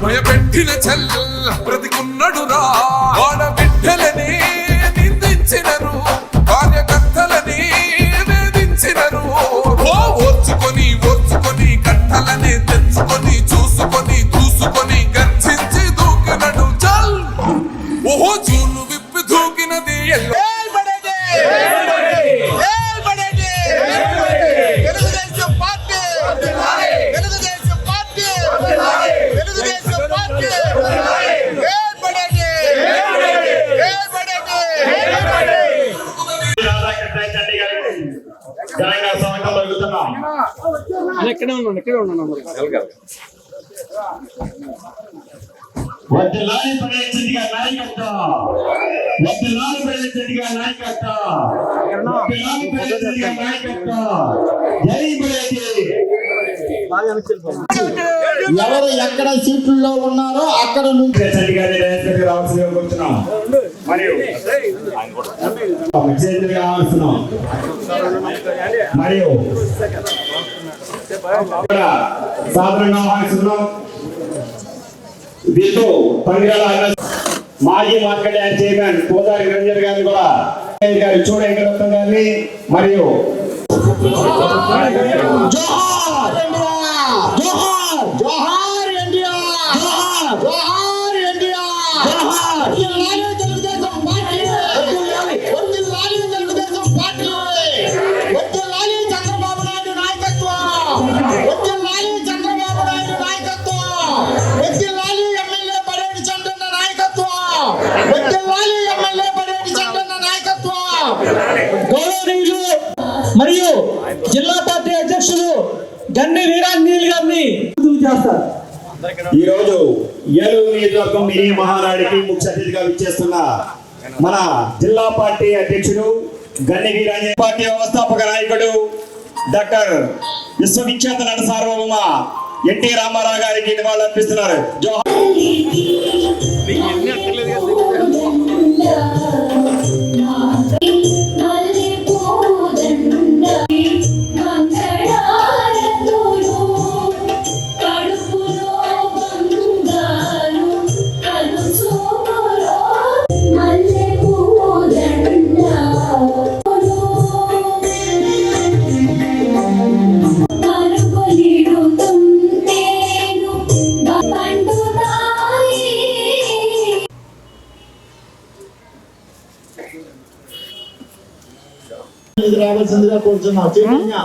భయపెట్టిన చెల్ల బ్రతికున్నడురా ఆడబిడ్డలని నిందించినరు కార్యకర్తలని వేధించినరు ఓర్చుకొని కట్టలని తెచ్చుకొని చూసుకొని దూసుకొని గర్జించి దూకినడు చల్ ఓహో జూలు విప్పి దూకినది ఇక్కడే ఉన్నాను వద్దలాలి పడే చెడిగా నాయకత్వం వద్దలాలి పడే చెడిగా నాయకత్వం వద్దలాలి పడే చెడిగా నాయకత్వం జై బలేటి ఎవరు ఎక్కడ సీట్లలో ఉన్నారో అక్కడ నుంచి చెడిగా డైరెక్టర్ రావాల్సిందిగా కోరుతున్నాం మరియు మెసేజ్గా ఆడుతున్నాం మరియు సాధారణంగా ఆడుతున్నాం దీంతో పండిరాల మాజీ మార్కెట్ యార్డ్ చైర్మన్ పోదారి రంజన్ గారిని కూడా గారి చూడ వెంకటరత్నం గారిని మరియు మరియు జిల్లా పార్టీ అధ్యక్షులు గన్ని వీరాంజనేయులు గారిని చేస్తారు. ఈ రోజు ఏలూరు నియోజకవర్గం మినీ మహానాడికి ముఖ్య అతిథిగా విచ్చేస్తున్న మన జిల్లా పార్టీ అధ్యక్షుడు గన్ని వీరాంజనేయులు, పార్టీ వ్యవస్థాపక నాయకుడు డాక్టర్ విశ్వవిఖ్యాత నట సార్వభౌమ ఎన్టీ రామారావు గారికి నివాళులు అర్పిస్తున్నారు.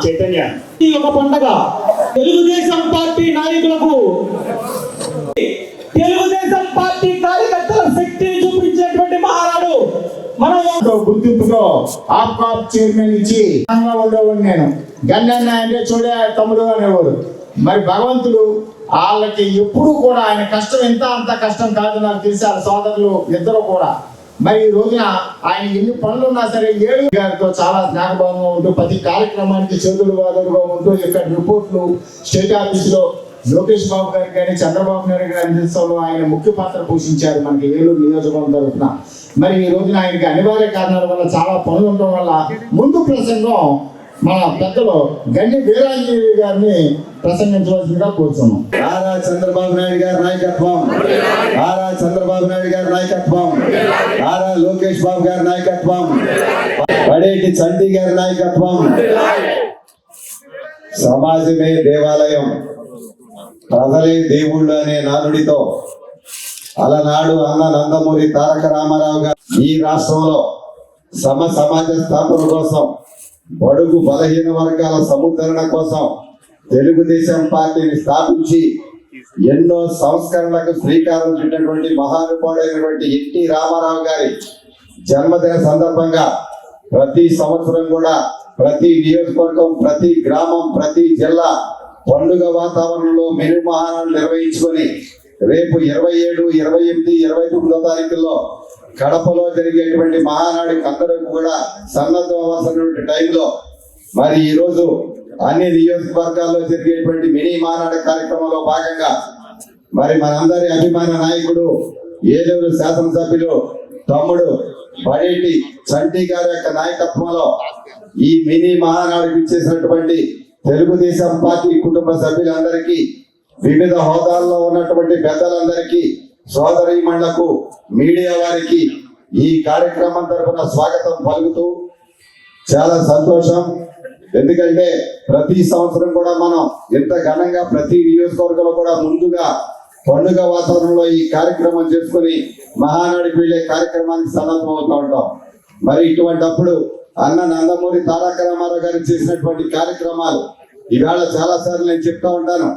చైతన్య ఈ ఒక పండగ తెలుగుదేశం పార్టీ నాయకులకు, తెలుగుదేశం పార్టీ కార్యకర్తల శక్తిని చూపించేటువంటి మహానాడు. మనం గుర్తింపుతో ఆప్కాప్ చైర్మన్ ఇచ్చి ఉండేవాడు. నేను గన్నన్న అంటే చూడే తమ్ముడు అనేవాడు. మరి భగవంతుడు వాళ్ళకి ఎప్పుడు కూడా ఆయన కష్టం ఎంత అంత కష్టం కాదు నాకు తెలిసి వాళ్ళ సోదరులు ఇద్దరు కూడా. మరి ఈ రోజున ఆయన ఎన్ని పనులు ఉన్నా సరే ఏడు గారితో చాలా స్నేహభావంగా ఉంటూ ప్రతి కార్యక్రమానికి చేతులు వాదరుగా ఉంటూ ఇక్కడ రిపోర్ట్లు స్టేట్ ఆఫీసులో లోకేష్ బాబు గారికి కానీ చంద్రబాబు నాయుడు గారి అందించడంలో ఆయన ముఖ్య పాత్ర పోషించారు మనకి ఏలూరు నియోజకవర్గం తరఫున. మరి ఈ రోజున ఆయనకి అనివార్య కారణాల వల్ల చాలా పనులు ఉండటం వల్ల ముందు ప్రసంగం మన పెద్దలు గన్ని వీరాంజనేయులు గారిని ప్రసంగించవలసిందిగా కోరుతున్నాం. ఆరా చంద్రబాబు నాయుడు గారి నాయకత్వం, ఆరా చంద్రబాబు నాయుడు గారి నాయకత్వం, ఆరా లోకేష్ బాబు గారి నాయకత్వం, పడేటి చంటి గారి నాయకత్వం. సమాజమే దేవాలయం, ప్రజలే దేవుళ్ళు అనే నానుడితో అలనాడు అన్న నందమూరి తారక రామారావు గారు ఈ రాష్ట్రంలో సమాజ స్థాపన కోసం, బడుగు బలహీన వర్గాల సముద్ధరణ కోసం తెలుగుదేశం పార్టీని స్థాపించి ఎన్నో సంస్కరణలకు శ్రీకారం చుట్టినటువంటి మహానుభావుడైనటువంటి ఎన్టీ రామారావు గారి జన్మదిన సందర్భంగా ప్రతి సంవత్సరం కూడా ప్రతి నియోజకవర్గం, ప్రతి గ్రామం, ప్రతి జిల్లా పండుగ వాతావరణంలో మినీ మహానాడు నిర్వహించుకొని రేపు 27, 28, 29వ తారీఖుల్లో కడపలో జరిగేటువంటి మహానాడికి అందరూ కూడా సన్నద్ధం అవ్వాల్సినటువంటి టైంలో మరి ఈరోజు అన్ని నియోజకవర్గాల్లో జరిగేటువంటి మినీ మహానాడు కార్యక్రమంలో భాగంగా మరి మనందరి అభిమాన నాయకుడు ఏలూరు శాసనసభ్యులు తమ్ముడు పడేటి చంటి గారి యొక్క నాయకత్వంలో ఈ మినీ మహానాడుకు ఇచ్చేసినటువంటి తెలుగుదేశం పార్టీ కుటుంబ సభ్యులందరికీ వివిధ హోదాల్లో ఉన్నటువంటి పెద్దలందరికీ, సోదరీమణులకు, మీడియా వారికి ఈ కార్యక్రమం తరపున స్వాగతం పలుకుతూ చాలా సంతోషం. ఎందుకంటే ప్రతి సంవత్సరం కూడా మనం ఇంత ఘనంగా ప్రతి నియోజకవర్గంలో కూడా ముందుగా పండుగ వాతావరణంలో ఈ కార్యక్రమం చేసుకుని మహానాడికి వెళ్లే కార్యక్రమానికి సన్నద్ధం అవుతూ ఉంటాం. మరి ఇటువంటి అప్పుడు అన్న నందమూరి తారక రామారావు గారు చేసినటువంటి కార్యక్రమాలు ఇవాళ చాలా సార్లు నేను చెప్తా ఉంటాను.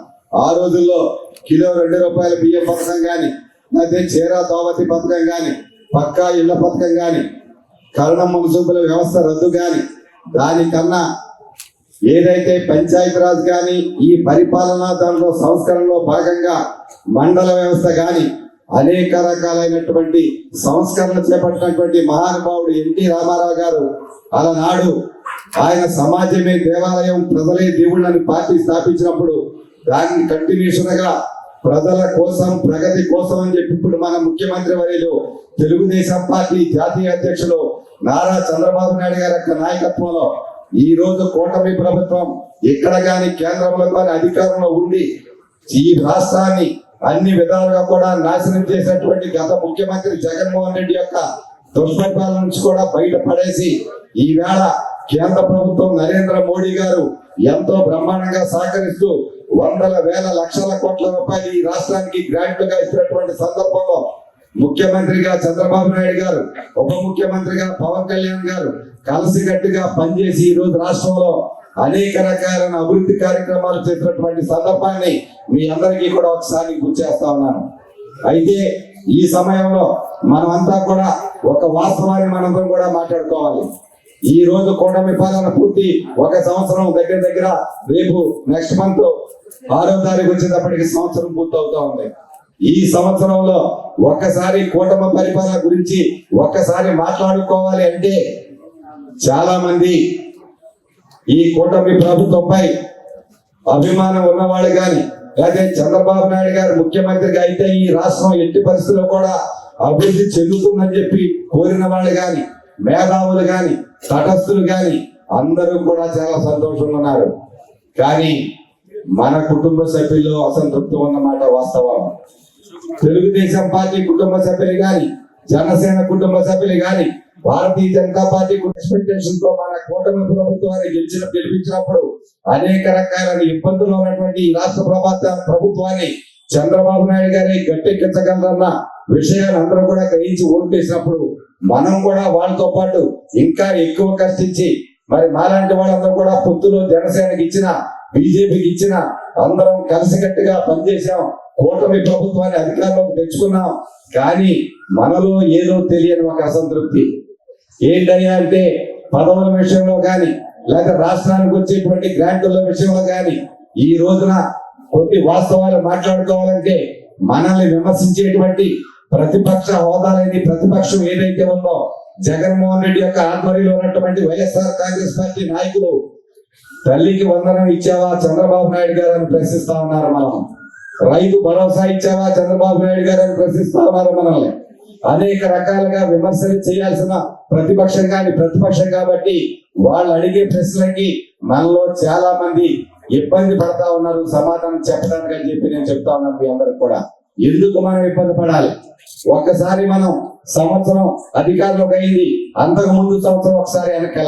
ఆ రోజుల్లో కిలో 2 రూపాయల బియ్యం పథకం కానీ, అదే చీరా దోవతి పథకం కానీ, పక్కా ఇళ్ల పథకం కానీ, కరణం మున్సిపల్ వ్యవస్థ రద్దు కానీ, దానికన్నా ఏదైతే పంచాయతీరాజ్ కానీ ఈ పరిపాలన దాంట్లో సంస్కరణలో భాగంగా మండల వ్యవస్థ కానీ అనేక రకాలైనటువంటి సంస్కరణ చేపట్టినటువంటి మహానుభావుడు ఎన్టీ రామారావు గారు అలనాడు ఆయన సమాజమే దేవాలయం, ప్రజలే దేవుళ్ళని పార్టీ స్థాపించినప్పుడు దాన్ని కంటిన్యూషన్ గా ప్రజల కోసం, ప్రగతి కోసం అని చెప్పి ఇప్పుడు మన ముఖ్యమంత్రి వర్యులు తెలుగుదేశం పార్టీ జాతీయ అధ్యక్షులు నారా చంద్రబాబు నాయుడు గారి యొక్క నాయకత్వంలో ఈ రోజు కూటమి ప్రభుత్వం ఇక్కడ గాని కేంద్రంలో కానీ అధికారంలో ఉండి ఈ రాష్ట్రాన్ని అన్ని విధాలుగా కూడా నాశనం చేసినటువంటి గత ముఖ్యమంత్రి జగన్మోహన్ రెడ్డి యొక్క దుష్పరిపాలన నుంచి కూడా బయటపడేసి ఈవేళ కేంద్ర ప్రభుత్వం నరేంద్ర మోడీ గారు ఎంతో బ్రహ్మాండంగా సహకరిస్తూ వందల వేల లక్షల కోట్ల రూపాయలు ఈ రాష్ట్రానికి గ్రాంట్లుగా ఇచ్చినటువంటి సందర్భంలో ముఖ్యమంత్రిగా చంద్రబాబు నాయుడు గారు, ఉప ముఖ్యమంత్రిగా పవన్ కళ్యాణ్ గారు కలిసికట్టుగా పనిచేసి ఈ రోజు రాష్ట్రంలో అనేక రకాలైన అభివృద్ధి కార్యక్రమాలు చేసినటువంటి సందర్భాన్ని మీ అందరికీ కూడా ఒకసారి గుర్తు చేస్తా ఉన్నాను. అయితే ఈ సమయంలో మనమంతా కూడా ఒక వాస్తవాన్ని మనందరం కూడా మాట్లాడుకోవాలి. ఈ రోజు కూటమి పాలన పూర్తి 1 సంవత్సరం దగ్గర దగ్గర రేపు నెక్స్ట్ మంత్ 6వ తారీఖు వచ్చేటప్పటికి సంవత్సరం పూర్తి అవుతా ఉంది. ఈ సంవత్సరంలో ఒక్కసారి కూటమి పరిపాలన గురించి ఒక్కసారి మాట్లాడుకోవాలి అంటే చాలా మంది ఈ కూటమి ప్రభుత్వంపై అభిమానం ఉన్నవాళ్ళు కానీ, లేదా చంద్రబాబు నాయుడు గారు ముఖ్యమంత్రిగా అయితే ఈ రాష్ట్రం ఎట్టి పరిస్థితుల్లో కూడా అభివృద్ధి చెందుతుందని చెప్పి కోరిన వాళ్ళు కానీ, మేధావులు కానీ, తటస్థులు కానీ అందరూ కూడా చాలా సంతోషంగా ఉన్నారు. కానీ మన కుటుంబ సభ్యుల్లో అసంతృప్తి ఉన్నమాట వాస్తవం. తెలుగుదేశం పార్టీ కుటుంబ సభ్యులు కానీ, జనసేన కుటుంబ సభ్యులు కానీ, భారతీయ జనతా పార్టీ ఎక్స్పెక్టేషన్ తో మన కూటమి ప్రభుత్వాన్ని గెలిపించినప్పుడు అనేక రకాలైన ఇబ్బందులు ఉన్నటువంటి ఈ రాష్ట్ర ప్రభుత్వాన్ని చంద్రబాబు నాయుడు గారి గట్టెక్కించగలరన్న విషయాన్ని అందరూ కూడా గ్రహించి ఓటేసినప్పుడు మనం కూడా వాళ్ళతో పాటు ఇంకా ఎక్కువ కష్టించి మరి మాలాంటి వాళ్ళందరూ కూడా పొత్తులో జనసేనకి ఇచ్చిన, బీజేపీకి ఇచ్చిన అందరం కలిసికట్టుగా పనిచేశాం. కూటమి ప్రభుత్వాన్ని అధికారంలోకి తెచ్చుకున్నాం. కానీ మనలో ఏదో తెలియని ఒక అసంతృప్తి ఏంటయ్యా అంటే పదవుల విషయంలో కానీ, లేదా రాష్ట్రానికి వచ్చేటువంటి గ్రాంట్ల విషయంలో కానీ ఈ రోజున కొన్ని వాస్తవాలు మాట్లాడుకోవాలంటే మనల్ని విమర్శించేటువంటి ప్రతిపక్ష హోదాలని ప్రతిపక్షం ఏదైతే ఉందో జగన్మోహన్ రెడ్డి యొక్క ఆధ్వర్యంలో ఉన్నటువంటి వైఎస్ఆర్ కాంగ్రెస్ పార్టీ నాయకులు తల్లికి వందనం ఇచ్చావా చంద్రబాబు నాయుడు గారు అని ప్రశ్నిస్తా ఉన్నారు. మనం రైతు భరోసా ఇచ్చావా చంద్రబాబు నాయుడు గారు అని ప్రశ్నిస్తా ఉన్నారు. మనల్ని అనేక రకాలుగా విమర్శలు చేయాల్సిన ప్రతిపక్షం కానీ ప్రతిపక్షం కాబట్టి వాళ్ళు అడిగే ప్రశ్నలకి మనలో చాలా మంది ఇబ్బంది పడతా ఉన్నారు సమాధానం చెప్పడానికి అని చెప్పి నేను చెప్తా ఉన్నాను మీ అందరికి కూడా. ఎందుకు మనం ఇబ్బంది పడాలి? ఒక్కసారి మనం సంవత్సరం అధికారంలోకి అయింది, అంతకు ముందు సంవత్సరం ఒకసారి వెనక్కి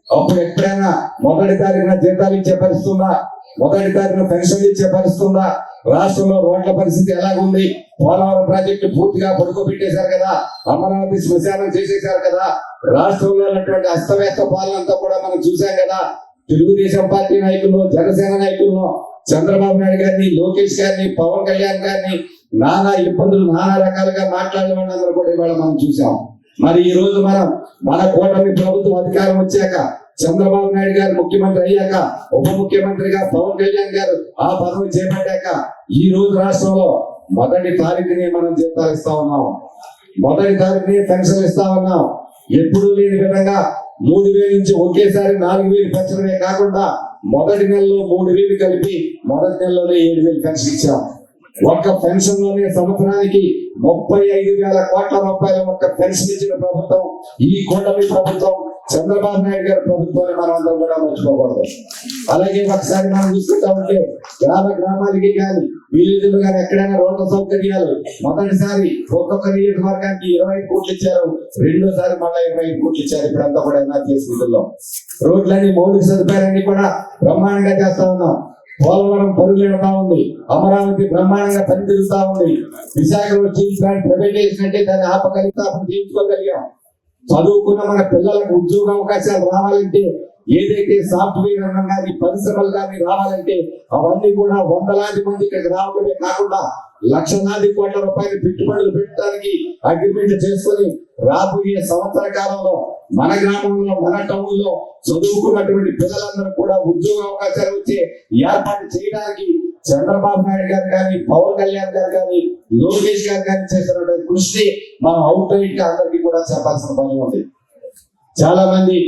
అప్పుడు ఎప్పుడైనా 1వ తారీఖున జీతాలు ఇచ్చే పరిస్థితి ఉందా? 1వ తారీఖున పెన్షన్ ఇచ్చే పరిస్థితి ఉందా? రాష్ట్రంలో రోడ్ల పరిస్థితి ఎలాగుంది? పోలవరం ప్రాజెక్టు పూర్తిగా పడుకోబెట్టేశారు కదా, అమరావతి శ్మశానం చేసేశారు కదా, రాష్ట్రంలో ఉన్నటువంటి అస్తవ్యస్త పాలనంతా కూడా మనం చూసాం కదా. తెలుగుదేశం పార్టీ నాయకులు, జనసేన నాయకులను, చంద్రబాబు నాయుడు గారిని, లోకేష్ గారిని, పవన్ కళ్యాణ్ గారిని నానా ఇబ్బందులు నానా రకాలుగా మాట్లాడిన వాళ్ళందరూ కూడా ఇవాళ మనం చూసాం. మరి ఈ రోజు మనం మన కూటమి ప్రభుత్వం అధికారం వచ్చాక, చంద్రబాబు నాయుడు గారు ముఖ్యమంత్రి అయ్యాక, ఉప ముఖ్యమంత్రిగా పవన్ కళ్యాణ్ గారు ఆ పదవి చేపట్టాక ఈ రోజు రాష్ట్రంలో 1వ తారీఖుని మనం జీతాలు ఇస్తా ఉన్నాం, 1వ తారీఖుని పెన్షన్ ఇస్తా ఉన్నాం. ఎప్పుడూ లేని విధంగా 3,000 నుంచి ఒకేసారి 4,000 పెంచడమే కాకుండా మొదటి నెలలో 3,000 కలిపి మొదటి నెలలోనే 7,000 పెన్షన్ ఇచ్చాం. ఒక్క పెన్షన్ లోనే సంవత్సరానికి 35,000 కోట్ల రూపాయల ఒక్క పెన్షన్ ఇచ్చిన ప్రభుత్వం ఈ కూటమి ప్రభుత్వం. చంద్రబాబు నాయుడు గారి ప్రభుత్వాన్ని మనం అందరం కూడా మర్చిపోకూడదు. అలాగే ఒకసారి మనం చూసుకుంటా ఉంటే గ్రామాలకి కానీ విలేజ్లు కానీ ఎక్కడైనా రోడ్ల సౌకర్యాలు మొదటిసారి ఒక్కొక్క నియోజకవర్గానికి 25 కోట్లు ఇచ్చారు, రెండోసారి మళ్ళీ 25 కోట్లు ఇచ్చారు. ఇప్పుడంతా కూడా ఎన్ఆర్జీ నిధుల్లో రోడ్లన్నీ మౌలిక సదుపాయాలన్నీ కూడా బ్రహ్మాండంగా చేస్తా ఉన్నాం. పోలవరం పరుగులెడతా ఉంది, అమరావతి బ్రహ్మాండంగా పనిచేస్తా ఉంది. విశాఖలో స్టీల్ ప్లాంట్ ప్రైవేటైజేషన్ అంటే దాన్ని ఆపగలిగితే చేయించుకోగలిగాం. చదువుకున్న మన పిల్లలకు ఉద్యోగ అవకాశాలు రావాలంటే, ఏదైతే సాఫ్ట్వేర్ రంగం కానీ పరిశ్రమలు కానీ రావాలంటే అవన్నీ కూడా వందలాది మంది ఇక్కడికి రావడమే కాకుండా లక్షలాది కోట్ల రూపాయలు పెట్టుబడులు పెట్టడానికి అగ్రిమెంట్ చేసుకుని రాబోయే సంవత్సర కాలంలో మన గ్రామంలో మన టౌన్ లో చదువుకున్నటువంటి పిల్లలందరూ కూడా ఉద్యోగ అవకాశాలు వచ్చే ఏర్పాటు చేయడానికి చంద్రబాబు నాయుడు గారు కానీ పవన్ కళ్యాణ్ గారు కానీ లోకేష్ గారు కానీ చేస్తున్నటువంటి కృషి మనం అవుట్ రైట్ గా అందరికీ కూడా చెప్పాల్సిన పని ఉంది. చాలా మంది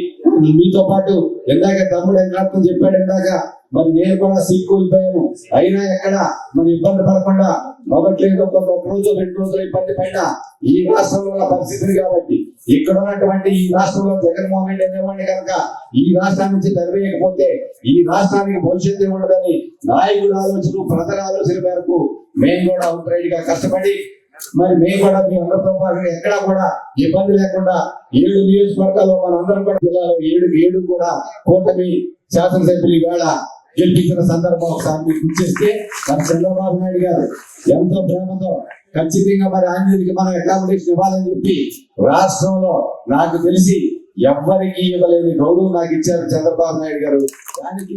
మీతో పాటు ఇందాక తమ్ముడు ఎంకార్థం చెప్పాడు, ఇందాక మరి నేను కూడా సీక్కుపోయాను. అయినా ఎక్కడ మరి ఇబ్బంది పడకుండా మొదట్లేదు ఒక రోజు 2 రోజులు ఇబ్బంది పడినా ఈ రాష్ట్రంలో పరిస్థితులు కాబట్టి ఇక్కడ ఉన్నటువంటి ఈ రాష్ట్రంలో జగన్మోహన్ రెడ్డి అనేవాడిని కనుక ఈ రాష్ట్రం నుంచి తరివేయకపోతే ఈ రాష్ట్రానికి భవిష్యత్తు ఉండదని నాయకుడు ఆలోచన ప్రజల ఆలోచన మేరకు మేము కూడా అవుట్ రైట్ గా కష్టపడి మరి మేము కూడా మీ అందరితో పాటు ఎక్కడా కూడా ఇబ్బంది లేకుండా 7 నియోజకవర్గాల్లో మన అందరం కూడా జిల్లాలో 7 కూడా కూటమి శాసనసభ్యులు ఈవేళ గెలిపించిన సందర్భం ఒకసారి మీకు ఇచ్చేస్తే మరి చంద్రబాబు నాయుడు గారు ఎంతో ప్రేమతో ఖచ్చితంగా మరి ఆంజనేయులకి మనం అకామిడేషన్ ఇవ్వాలని చెప్పి రాష్ట్రంలో నాకు తెలిసి ఎవ్వరికి ఇవ్వలేని గౌరవం నాకు ఇచ్చారు చంద్రబాబు నాయుడు గారు. దానికి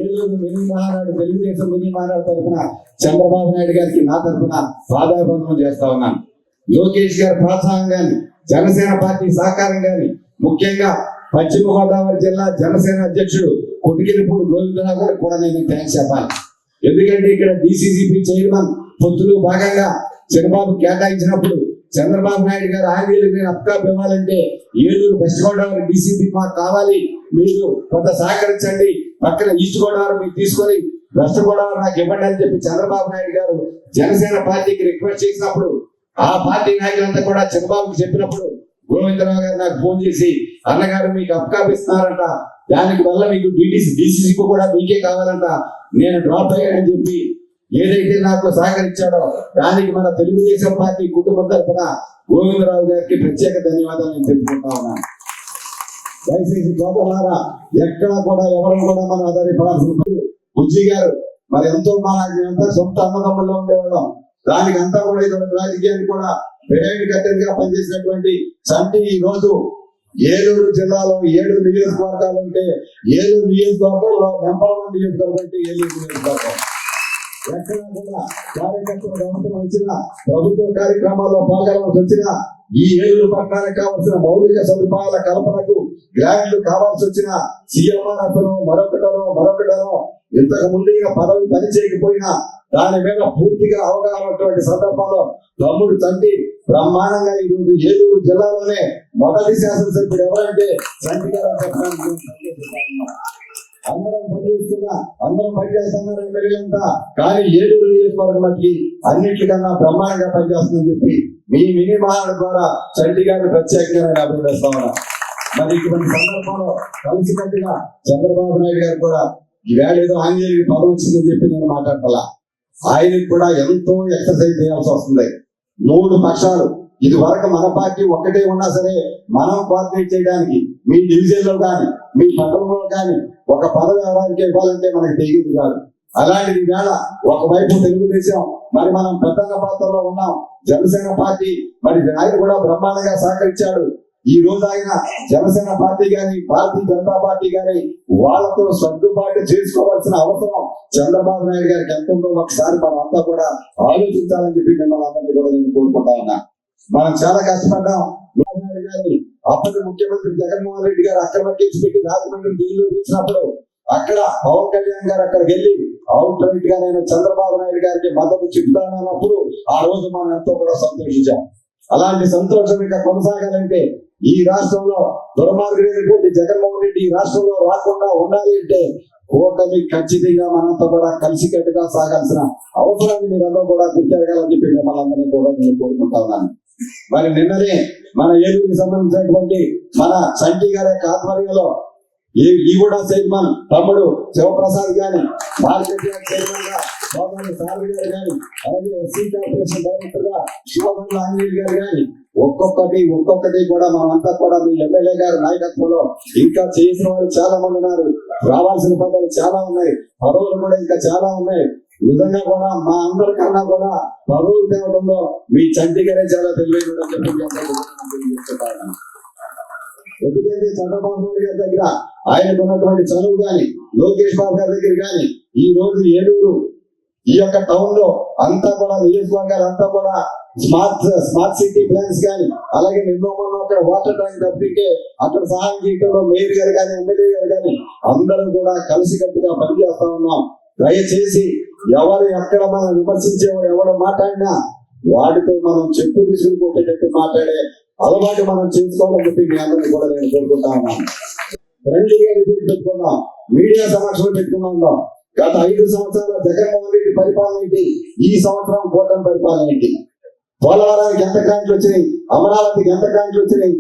ఏలూరు మినీ మహానాడు తెలుగుదేశం మినీ మహానాడు తరఫున చంద్రబాబు నాయుడు గారికి నా తరఫున పాదాభివందనం చేస్తా ఉన్నాను. లోకేష్ గారి ప్రోత్సాహం గాని జనసేన పార్టీ సహకారం గాని ముఖ్యంగా పశ్చిమ గోదావరి జిల్లా జనసేన అధ్యక్షుడు కొట్టికినపూడి గోవిందరావు గారికి కూడా నేను థ్యాంక్స్ చెప్పాలి. ఎందుకంటే ఇక్కడ డిసిసిపి చైర్మన్ పొత్తులు భాగంగా చంద్రబాబు కేటాయించినప్పుడు చంద్రబాబు నాయుడు గారు ఆంజనేయులకు నేను అప్కాప్ ఇవ్వాలంటే ఏలూరు వెస్ట్ గోదావరి డిసిపి మాకు కావాలి, మీరు కొంత సహకరించండి, పక్కన ఈస్ట్ గోదావరి మీరు తీసుకొని వెస్ట్ గోదావరి నాకు ఇవ్వండి అని చెప్పి చంద్రబాబు నాయుడు గారు జనసేన పార్టీకి రిక్వెస్ట్ చేసినప్పుడు ఆ పార్టీ నాయకులంతా కూడా చంద్రబాబుకి చెప్పినప్పుడు గోవిందరావు గారు నాకు ఫోన్ చేసి అన్నగారు మీకు అప్కాప్ ఇస్తున్నారంట, దానికి వల్ల మీకు డిసిసికి కూడా మీకే కావాలంట, నేను డ్రాప్ అయ్యానని చెప్పి ఏదైతే నాకు సహకరించాడో దానికి మన తెలుగుదేశం పార్టీ కుటుంబం తరఫున గోవిందరావు గారికి ప్రత్యేక ధన్యవాదాలు నేను తెలుపుకుంటా ఉన్నాను. దయచేసి గోపాలారా ఎక్కడ కూడా ఎవరు కూడా మనం ఆధారపడాల్సిన బుజ్జి గారు మరి ఎంతో మన సొంత అన్నదమ్ముల్లో ఉండేవాళ్ళం, దానికి అంతా కూడా ఇది రాజకీయాన్ని కూడా పెరేడ్ కట్టెన్ గా పనిచేసినటువంటి సంటి ఈ రోజు ఏలూరు జిల్లాలో 7 నియోజకవర్గాలు ఉంటే 7 నియోజకవర్గాల్లో నెంబర్ 1 నియోజకవర్గం అంటే ఏలూరు నియోజకవర్గం. ఎక్కడ కూడా కార్యకర్తలకు అవసరం వచ్చినా ప్రభుత్వ కార్యక్రమాల్లో పాల్గొనవలసి వచ్చినా ఈ ఏలూరు పట్టణానికి కావాల్సిన మౌలిక సదుపాయాల కల్పనకు గ్రాంట్లు కావాల్సి వచ్చినా సీఎంఆర్ఎఫ్ మరొకటనో ఇంతకు ముందు పదవి పని చేయకపోయినా దాని మీద పూర్తిగా అవగాహన సందర్భంలో తమ్ముడు తండ్రి బ్రహ్మాండంగా ఈ రోజు ఏలూరు జిల్లాలోనే మొదటి శాసనసభ్యుడు ఎవరంటే చంటి గారు అందరం పనిచేస్తున్నారు ఎమ్మెల్యేలంతా, కానీ ఏలూరు నియోజకవర్గం బట్టి అన్నిటికన్నా బ్రహ్మాండంగా పనిచేస్తుందని చెప్పి మీ మినీ మహానాడు ద్వారా చంటి గారిని ప్రత్యేకంగా నేను అభినందిస్తా ఉన్నా. మరి ఇటువంటి సందర్భంలో కలిసికట్టుగా చంద్రబాబు నాయుడు గారు కూడా ఈవేళ ఏదో ఆంజనేయుడికి పదవి వచ్చిందని చెప్పి నేను మాట్లాడాల, ఆయనకి కూడా ఎంతో ఎక్సర్సైజ్ చేయాల్సి వస్తుంది. 3 పక్షాలు ఇది వరకు మన పార్టీ ఒక్కటే ఉన్నా సరే మనం కోఆర్డినేట్ చేయడానికి మీ డివిజన్ లో కానీ మీ పట్టణంలో కానీ ఒక పదవి ఎవరికి ఇవ్వాలంటే మనకి తెలియదు కాదు. అలాంటిది వేళ ఒకవైపు తెలుగుదేశం మరి మనం పెద్దన్న పాత్రలో ఉన్నాం, జనసేన పార్టీ మరి ఆయన కూడా బ్రహ్మాండంగా సహకరించాడు. ఈ రోజు ఆయన జనసేన పార్టీ గాని భారతీయ జనతా పార్టీ గాని వాళ్ళతో సర్దుబాటు చేసుకోవాల్సిన అవసరం చంద్రబాబు నాయుడు గారికి ఎంత ఉందో ఒకసారి మనం అంతా కూడా ఆలోచించాలని చెప్పి మిమ్మల్ని అందరినీ కూడా నేను కోరుకుంటా ఉన్నా. మనం చాలా కష్టపడ్డాం. నాయుడు గారిని అప్పటి ముఖ్యమంత్రి జగన్మోహన్ రెడ్డి గారు అక్రమ కేసు పెట్టి రాజమండ్రి జైలు వేసినప్పుడు అక్కడ పవన్ కళ్యాణ్ గారు అక్కడికి వెళ్ళి అవుట్ రైట్ గా నేను చంద్రబాబు నాయుడు గారికి మద్దతు చెప్తానన్నప్పుడు ఆ రోజు మనం ఎంతో కూడా సంతోషించాం. అలాంటి సంతోషం ఇంకా కొనసాగాలంటే ఈ రాష్ట్రంలో దుర్మార్గుడైనటువంటి జగన్మోహన్ రెడ్డి ఈ రాష్ట్రంలో రాకుండా ఉండాలి అంటే కూటమి ఖచ్చితంగా మనంతా కూడా కలిసికట్టుగా సాగాల్సిన అవసరాన్ని మీరందరూ కూడా గుర్తెరగాలని చెప్పి మిమ్మల్ని అందరినీ కూడా నేను కోరుకుంటా ఉన్నాను. మరి నిన్ననే మన ఏలూరుకి సంబంధించినటువంటి మన చంటి గారి యొక్క ఆధ్వర్యంలో ఈ కూడా చైర్మన్ తమ్ముడు శివప్రసాద్ గాని, మార్కెట్ యార్డ్ చైర్మన్ గా సోదరుడు సారథి గారు గాని, అలాగే ఎస్సీ కార్పొరేషన్ డైరెక్టర్ గా శివబంధు ఆంజనేయులు గారు గాని, ఒక్కొక్కటి కూడా మనమంతా కూడా మీ ఎమ్మెల్యే గారి నాయకత్వంలో ఇంకా చేసిన వాళ్ళు చాలా మంది ఉన్నారు. రావాల్సిన పదవులు చాలా ఉన్నాయి, పదవులు కూడా ఇంకా చాలా ఉన్నాయి. నిజంగా కూడా మా అందరికన్నా కూడా పదవులు తేవడంలో మీ చంటి గారే చాలా తెలియదు చెప్పి ఎందుకంటే చంద్రబాబు నాయుడు గారి దగ్గర ఆయనకు ఉన్నటువంటి చదువు గాని, లోకేష్ బాబు గారి దగ్గర గాని, ఈ రోజు ఏలూరు ఈ యొక్క టౌన్ లో అంతా కూడా నియోజకవర్గాలు అంతా కూడా స్మార్ట్ సిటీ ప్లాన్స్ కానీ, అలాగే నిన్న మొన్న అక్కడ వాటర్ ట్యాంక్ తప్పితే అక్కడ సహాయం చేయడంలో మేయర్ గారు కానీ, ఎమ్మెల్యే గారు కానీ అందరూ కూడా కలిసికట్టుగా పనిచేస్తా ఉన్నాం. దయచేసి ఎవరు ఎక్కడ మనం విమర్శించేవాడు ఎవరు మాట్లాడినా వాటితో మనం చెప్పు తీసుకుని కొట్టేటట్టు మాట్లాడే అలవాటు మనం చేసుకోవాలని చెప్పి మీ అందరినీ కూడా నేను కోరుకుంటా ఉన్నాను. ఫ్రెండ్లీగా పెట్టుకుందాం, మీడియా సమక్షంలో పెట్టుకుందాం. గత 5 సంవత్సరాల జగన్మోహన్ రెడ్డి పరిపాలన ఏంటి, ఈ సంవత్సరం కూటమి పరిపాలన ఏంటి, పోలవరానికి ఎంత గ్రాంట్లు వచ్చినాయి, అమరావతికి ఎంత గ్రాంట్లు వచ్చినాయి,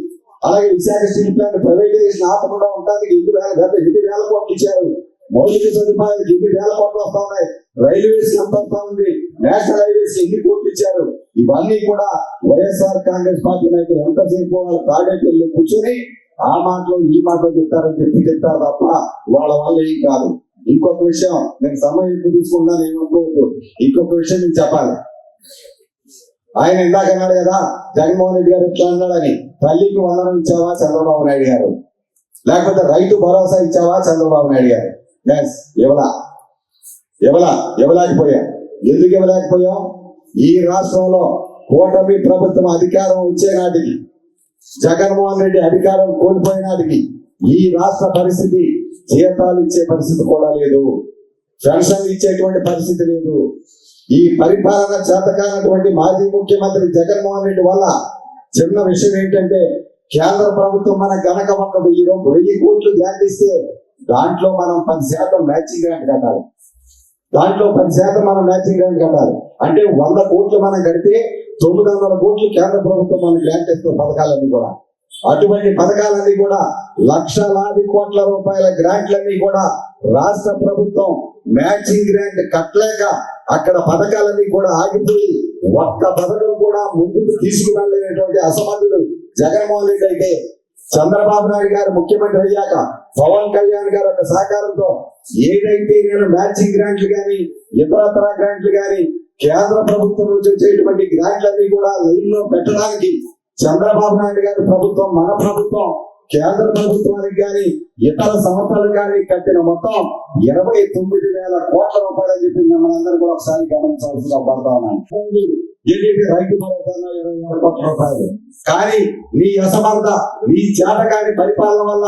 అలాగే విశాఖ స్టీల్ ప్లాంట్ ప్రైవేటైజేషన్ ఆపకుండా ఉండడానికి 8,000 కోట్లు ఇచ్చారు, మౌలిక సదుపాయాలకు 8,000 కోట్లు వస్తా ఉన్నాయి, రైల్వేస్ ఎంత వస్తా ఉంది, నేషనల్ హైవేస్ ఎన్ని కోట్లు ఇచ్చారు. ఇవన్నీ కూడా వైఎస్ఆర్ కాంగ్రెస్ పార్టీ నాయకులు ఎంతసేపు వాళ్ళ తాడేపల్లి కూర్చొని ఆ మాటలు ఈ మాటలు చెప్తారని చెప్తారు తప్ప వాళ్ళ వల్ల ఏం కాదు. ఇంకొక విషయం, నేను సమయం ఎక్కువ తీసుకున్నాను ఏమనుకోవద్దు, ఇంకొక విషయం నేను చెప్పాలి. ఆయన ఇందాక అన్నాడు కదా జగన్మోహన్ రెడ్డి గారు ఇట్లా అన్నాడని, తల్లికి వందనం ఇచ్చావా చంద్రబాబు నాయుడు గారు, లేకపోతే రైతు భరోసా ఇచ్చావా చంద్రబాబు నాయుడు గారు? ఇవ్వలేకపోయా. ఎందుకు ఇవ్వలేకపోయాం? ఈ రాష్ట్రంలో కూటమి ప్రభుత్వం అధికారం వచ్చే నాటికి, జగన్మోహన్ రెడ్డి అధికారం కోల్పోయే నాటికి ఈ రాష్ట్ర పరిస్థితి జీతాలు ఇచ్చే పరిస్థితి కూడా లేదు, పెన్షన్ ఇచ్చేటువంటి పరిస్థితి లేదు. ఈ పరిపాలన చేతకానటువంటి మాజీ ముఖ్యమంత్రి జగన్మోహన్ రెడ్డి వల్ల చిన్న విషయం ఏంటంటే, కేంద్ర ప్రభుత్వం మన గనక ఒక 1000 కోట్లు గ్రాంట్ ఇస్తే దాంట్లో మనం 10% మ్యాచింగ్ గ్రాంట్ కట్టాలి. మనం మ్యాచింగ్ గ్రాంట్ కట్టాలి. అంటే 100 కోట్లు మనం కడితే 900 కోట్లు కేంద్ర ప్రభుత్వం మనం గ్రాంట్ ఇస్తున్న పథకాలన్నీ కూడా, అటువంటి పథకాలన్నీ కూడా లక్షలాది కోట్ల రూపాయల గ్రాంట్లన్నీ కూడా రాష్ట్ర ప్రభుత్వం మ్యాచింగ్ గ్రాంట్ కట్టలేక అక్కడ పథకాలన్నీ కూడా ఆగిపోయి ఒక్క పథకం కూడా ముందుకు తీసుకువెళ్ళలేనటువంటి అసమర్థుడు జగన్మోహన్ రెడ్డి అయితే, చంద్రబాబు నాయుడు గారు ముఖ్యమంత్రి అయ్యాక పవన్ కళ్యాణ్ గారు ఒక సహకారంతో ఏదైతే నేను మ్యాచింగ్ గ్రాంట్లు కానీ, ఇతరతర గ్రాంట్లు కానీ, కేంద్ర ప్రభుత్వం నుంచి వచ్చేటువంటి గ్రాంట్లన్నీ కూడా లైన్ లో పెట్టడానికి చంద్రబాబు నాయుడు గారి ప్రభుత్వం, మన ప్రభుత్వం కేంద్ర ప్రభుత్వానికి కానీ ఇతర సంస్థలకు కానీ కట్టిన మొత్తం 29,000 కోట్ల రూపాయలు అని చెప్పి మిమ్మల్ని అందరూ కూడా ఒకసారి గమనించాల్సిన పడతా ఉన్నాను. ఏంటంటే రైతు భరోసా 27 కోట్ల రూపాయలు. కానీ నీ అసమర్థ, నీ చేతకాని పరిపాలన వల్ల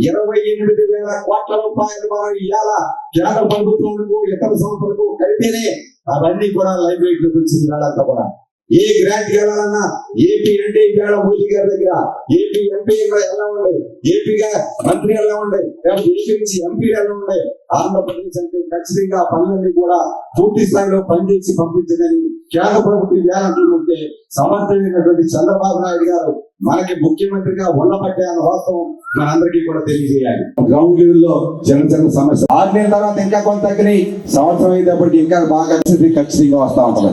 28,000 కోట్ల రూపాయలు మనం ఇవాళ కేంద్ర ప్రభుత్వానికి ఇతర సంస్థలకు కడితేనే అవన్నీ కూడా లైవ్ రేట్ లోకి వచ్చింది. వాళ్ళంతా కూడా ఏ గ్రాంట్ వెళ్ళాలన్నా ఏపీ అంటే ఇవాళ మోదీ గారి దగ్గర ఏపీ ఎంపీ ఎలా ఉండే, ఏపీగా మంత్రి ఎలా ఉండే, లేకపోతే ఏపీ నుంచి ఎంపీ ఎలా ఉండే, ఆంధ్రప్రదేశ్ అంటే ఖచ్చితంగా పనులన్నీ కూడా పూర్తి స్థాయిలో పనిచేసి పంపించదని కేంద్ర ప్రభుత్వం వేయాలంటుంటే సమర్థమైనటువంటి చంద్రబాబు నాయుడు గారు మనకి ముఖ్యమంత్రిగా ఉండబట్టే అన్న వాస్తవం మనందరికీ కూడా తెలియజేయాలి. గ్రౌండ్ లెవెల్ లో చిన్న సమస్య 6 నెలల తర్వాత ఇంకా కొంత తగ్గినాయి, సంవత్సరం అయినప్పటికీ ఇంకా బాగా ఖచ్చితంగా వస్తా ఉంటుంది.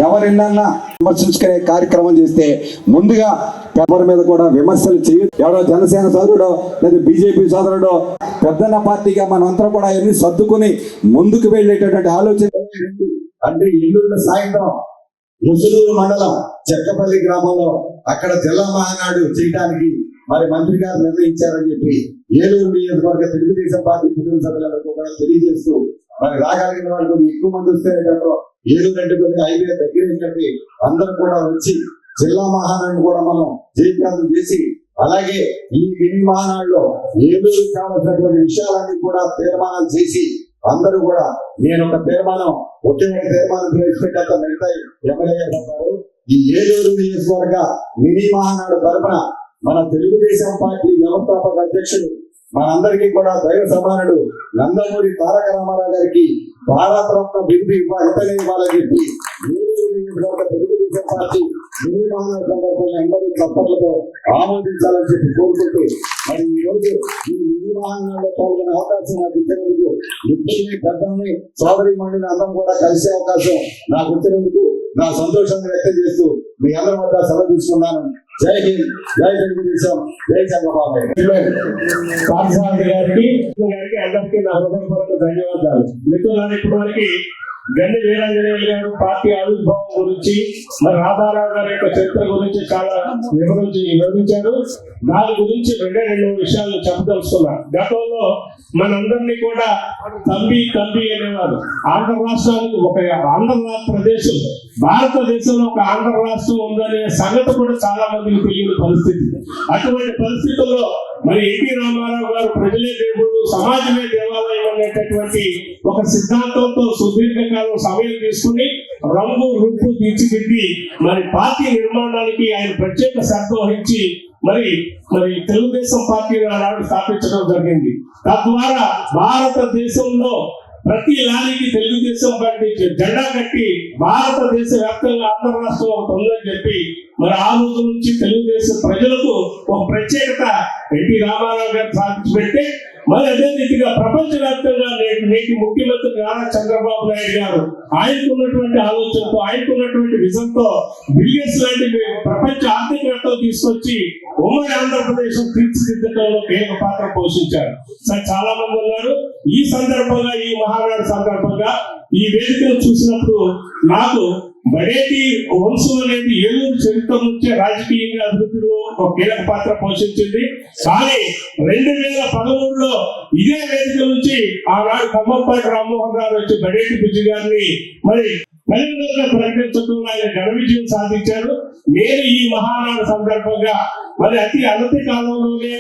ఎవరిన్నా విమర్శించుకునే కార్యక్రమం చేస్తే ముందుగా ఎవరి మీద కూడా విమర్శలు చేయదు. ఎవరో జనసేన సోదరుడో లేదా బీజేపీ సోదరుడో పెద్దన్న పార్టీగా మనంతా కూడా అవన్నీ సర్దుకుని ముందుకు వెళ్ళేటటువంటి ఆలోచన. అంటే ఎల్లుండి సాయంత్రం ముసులూరు మండలం చెక్కపల్లి గ్రామంలో అక్కడ జిల్లా మహానాడు చేయడానికి మరి మంత్రి గారు నిర్ణయించారని చెప్పి ఏలూరు నియోజకవర్గ తెలుగుదేశం పార్టీ కుటుంబ సభ్యులకు కూడా తెలియజేస్తూ, మరి రాగలిగిన వాళ్ళు ఎక్కువ మంది వస్తే ఏలూరు అంటే కొద్దిగా హైవే దగ్గర అందరూ కూడా వచ్చి జిల్లా మహానాడు కూడా మనం జయప్రదం చేసి, అలాగే ఈ మినీ మహానాడులో ఏలూరు కావాల్సినటువంటి విషయాలన్నీ కూడా తీర్మానాలు చేసి అందరూ కూడా, నేను ఒక తీర్మానం ఒకే ఒక తీర్మానం ప్రవేశపెట్టాక మిగతా ఎమ్మెల్యే గారు ఈ ఏలూరు నియోజకవర్గ మినీ మహానాడు తరపున మన తెలుగుదేశం పార్టీ వ్యవస్థాపక అధ్యక్షుడు మనందరికీ కూడా దైవ సమానుడు నందమూరి తారక రామారావు గారికి భారతరత్న బిరుదు ఇవ్వాలని చెప్పి ఏలూరు నియోజకవర్గ తెలుగుదేశం పార్టీ మినీ మహానాడు సందర్భంగా అందరూ చప్పట్లతో ఆమోదించాలని చెప్పి కోరుకుంటూ మరి ఈ రోజు ఈ మినీ మహానాడులో పాల్గొనే అవకాశం నాకు ఇచ్చినందుకు ఇద్దరిని పెద్దల్ని సోదరి మండలిని అందరం కూడా కలిసే అవకాశం నాకు వచ్చినందుకు నా సంతోషాన్ని వ్యక్తం చేస్తూ మీ అందరి వద్ద సెలవు తీసుకున్నాను. జై హింద్, జై తెలుగుదేశం, జై చంద్రబాబు పార్థసారథి గారికి అందరికీ నా హృదయపూర్వక ధన్యవాదాలు. మిత్రులారా, ఇప్పటి వరకు గండి వీరాంజనేయులు గారు పార్టీ ఆవిర్భావం గురించి, మరి రాధారావు గారి యొక్క చరిత్ర గురించి చాలా వివరించారు. దాని గురించి రెండు విషయాలు చెప్పదలుచుకున్నారు. గతంలో మనందరినీ కూడా తంబి అనేవారు. ఆంధ్ర రాష్ట్రానికి ఒక ఆంధ్రప్రదేశ్, భారతదేశంలో ఒక ఆంధ్ర రాష్ట్రం ఉందనే సంగతి కూడా చాలా మందికి తెలియని పరిస్థితి. అటువంటి పరిస్థితుల్లో మరి ఎన్టీ రామారావు గారు ప్రజలే దేవుడు, సమాజమే దేవాలయం అనేటటువంటి ఒక సిద్ధాంతంతో సుదీర్ఘకాలం సమయం తీసుకుని రంగు రూపు తీర్చిదిద్ది మరి పార్టీ నిర్మాణానికి ఆయన ప్రత్యేక శ్రద్ధ వహించి మరి తెలుగుదేశం పార్టీని ఆనాడు స్థాపించడం జరిగింది. తద్వారా భారతదేశంలో ప్రతి లారీకి తెలుగుదేశం పార్టీ జెండా కట్టి భారతదేశ వ్యాప్తంగా ఆంధ్ర రాష్ట్రం ఒకటి ఉందని చెప్పి మరి ఆ రోజు నుంచి తెలుగుదేశం ప్రజలకు ఒక ప్రత్యేకత ఎన్టీ రామారావు గారు సాధించి పెడితే, మరి అదే రీతిగా ప్రపంచవ్యాప్తంగా నేటి ముఖ్యమంత్రి నారా చంద్రబాబు నాయుడు గారు ఆయనకున్నటువంటి ఆలోచనతో, ఆయనకున్నటువంటి విజన్తో బిలియన్స్ లాంటి ప్రపంచ ఆర్థికవేత్తలు తీసుకొచ్చి ఉమ్మడి ఆంధ్రప్రదేశ్ తీర్చిదిద్దడంలో కీలక పాత్ర పోషించారు. చాలా మంది ఉన్నారు. ఈ సందర్భంగా, ఈ మహానాడు సందర్భంగా ఈ వేదికను చూసినప్పుడు నాకు బడేటి వంశం అనేది ఏలూరు చరిత్ర నుంచే రాజకీయంగా అభివృద్ధిలో ఒక కీలక పాత్ర పోషించింది. కానీ 2013లో ఇదే వేదిక నుంచి ఆనాడు ఖమ్మంపాటి రామ్మోహన్ గారు వచ్చి బడేటి బుజ్జి గారిని మరి కన్వీనర్గా ప్రకటించడంలో ఆయన ఘన విజయం సాధించారు. నేను ఈ మహానాడు సందర్భంగా మరి అతి అనతి కాలంలోనే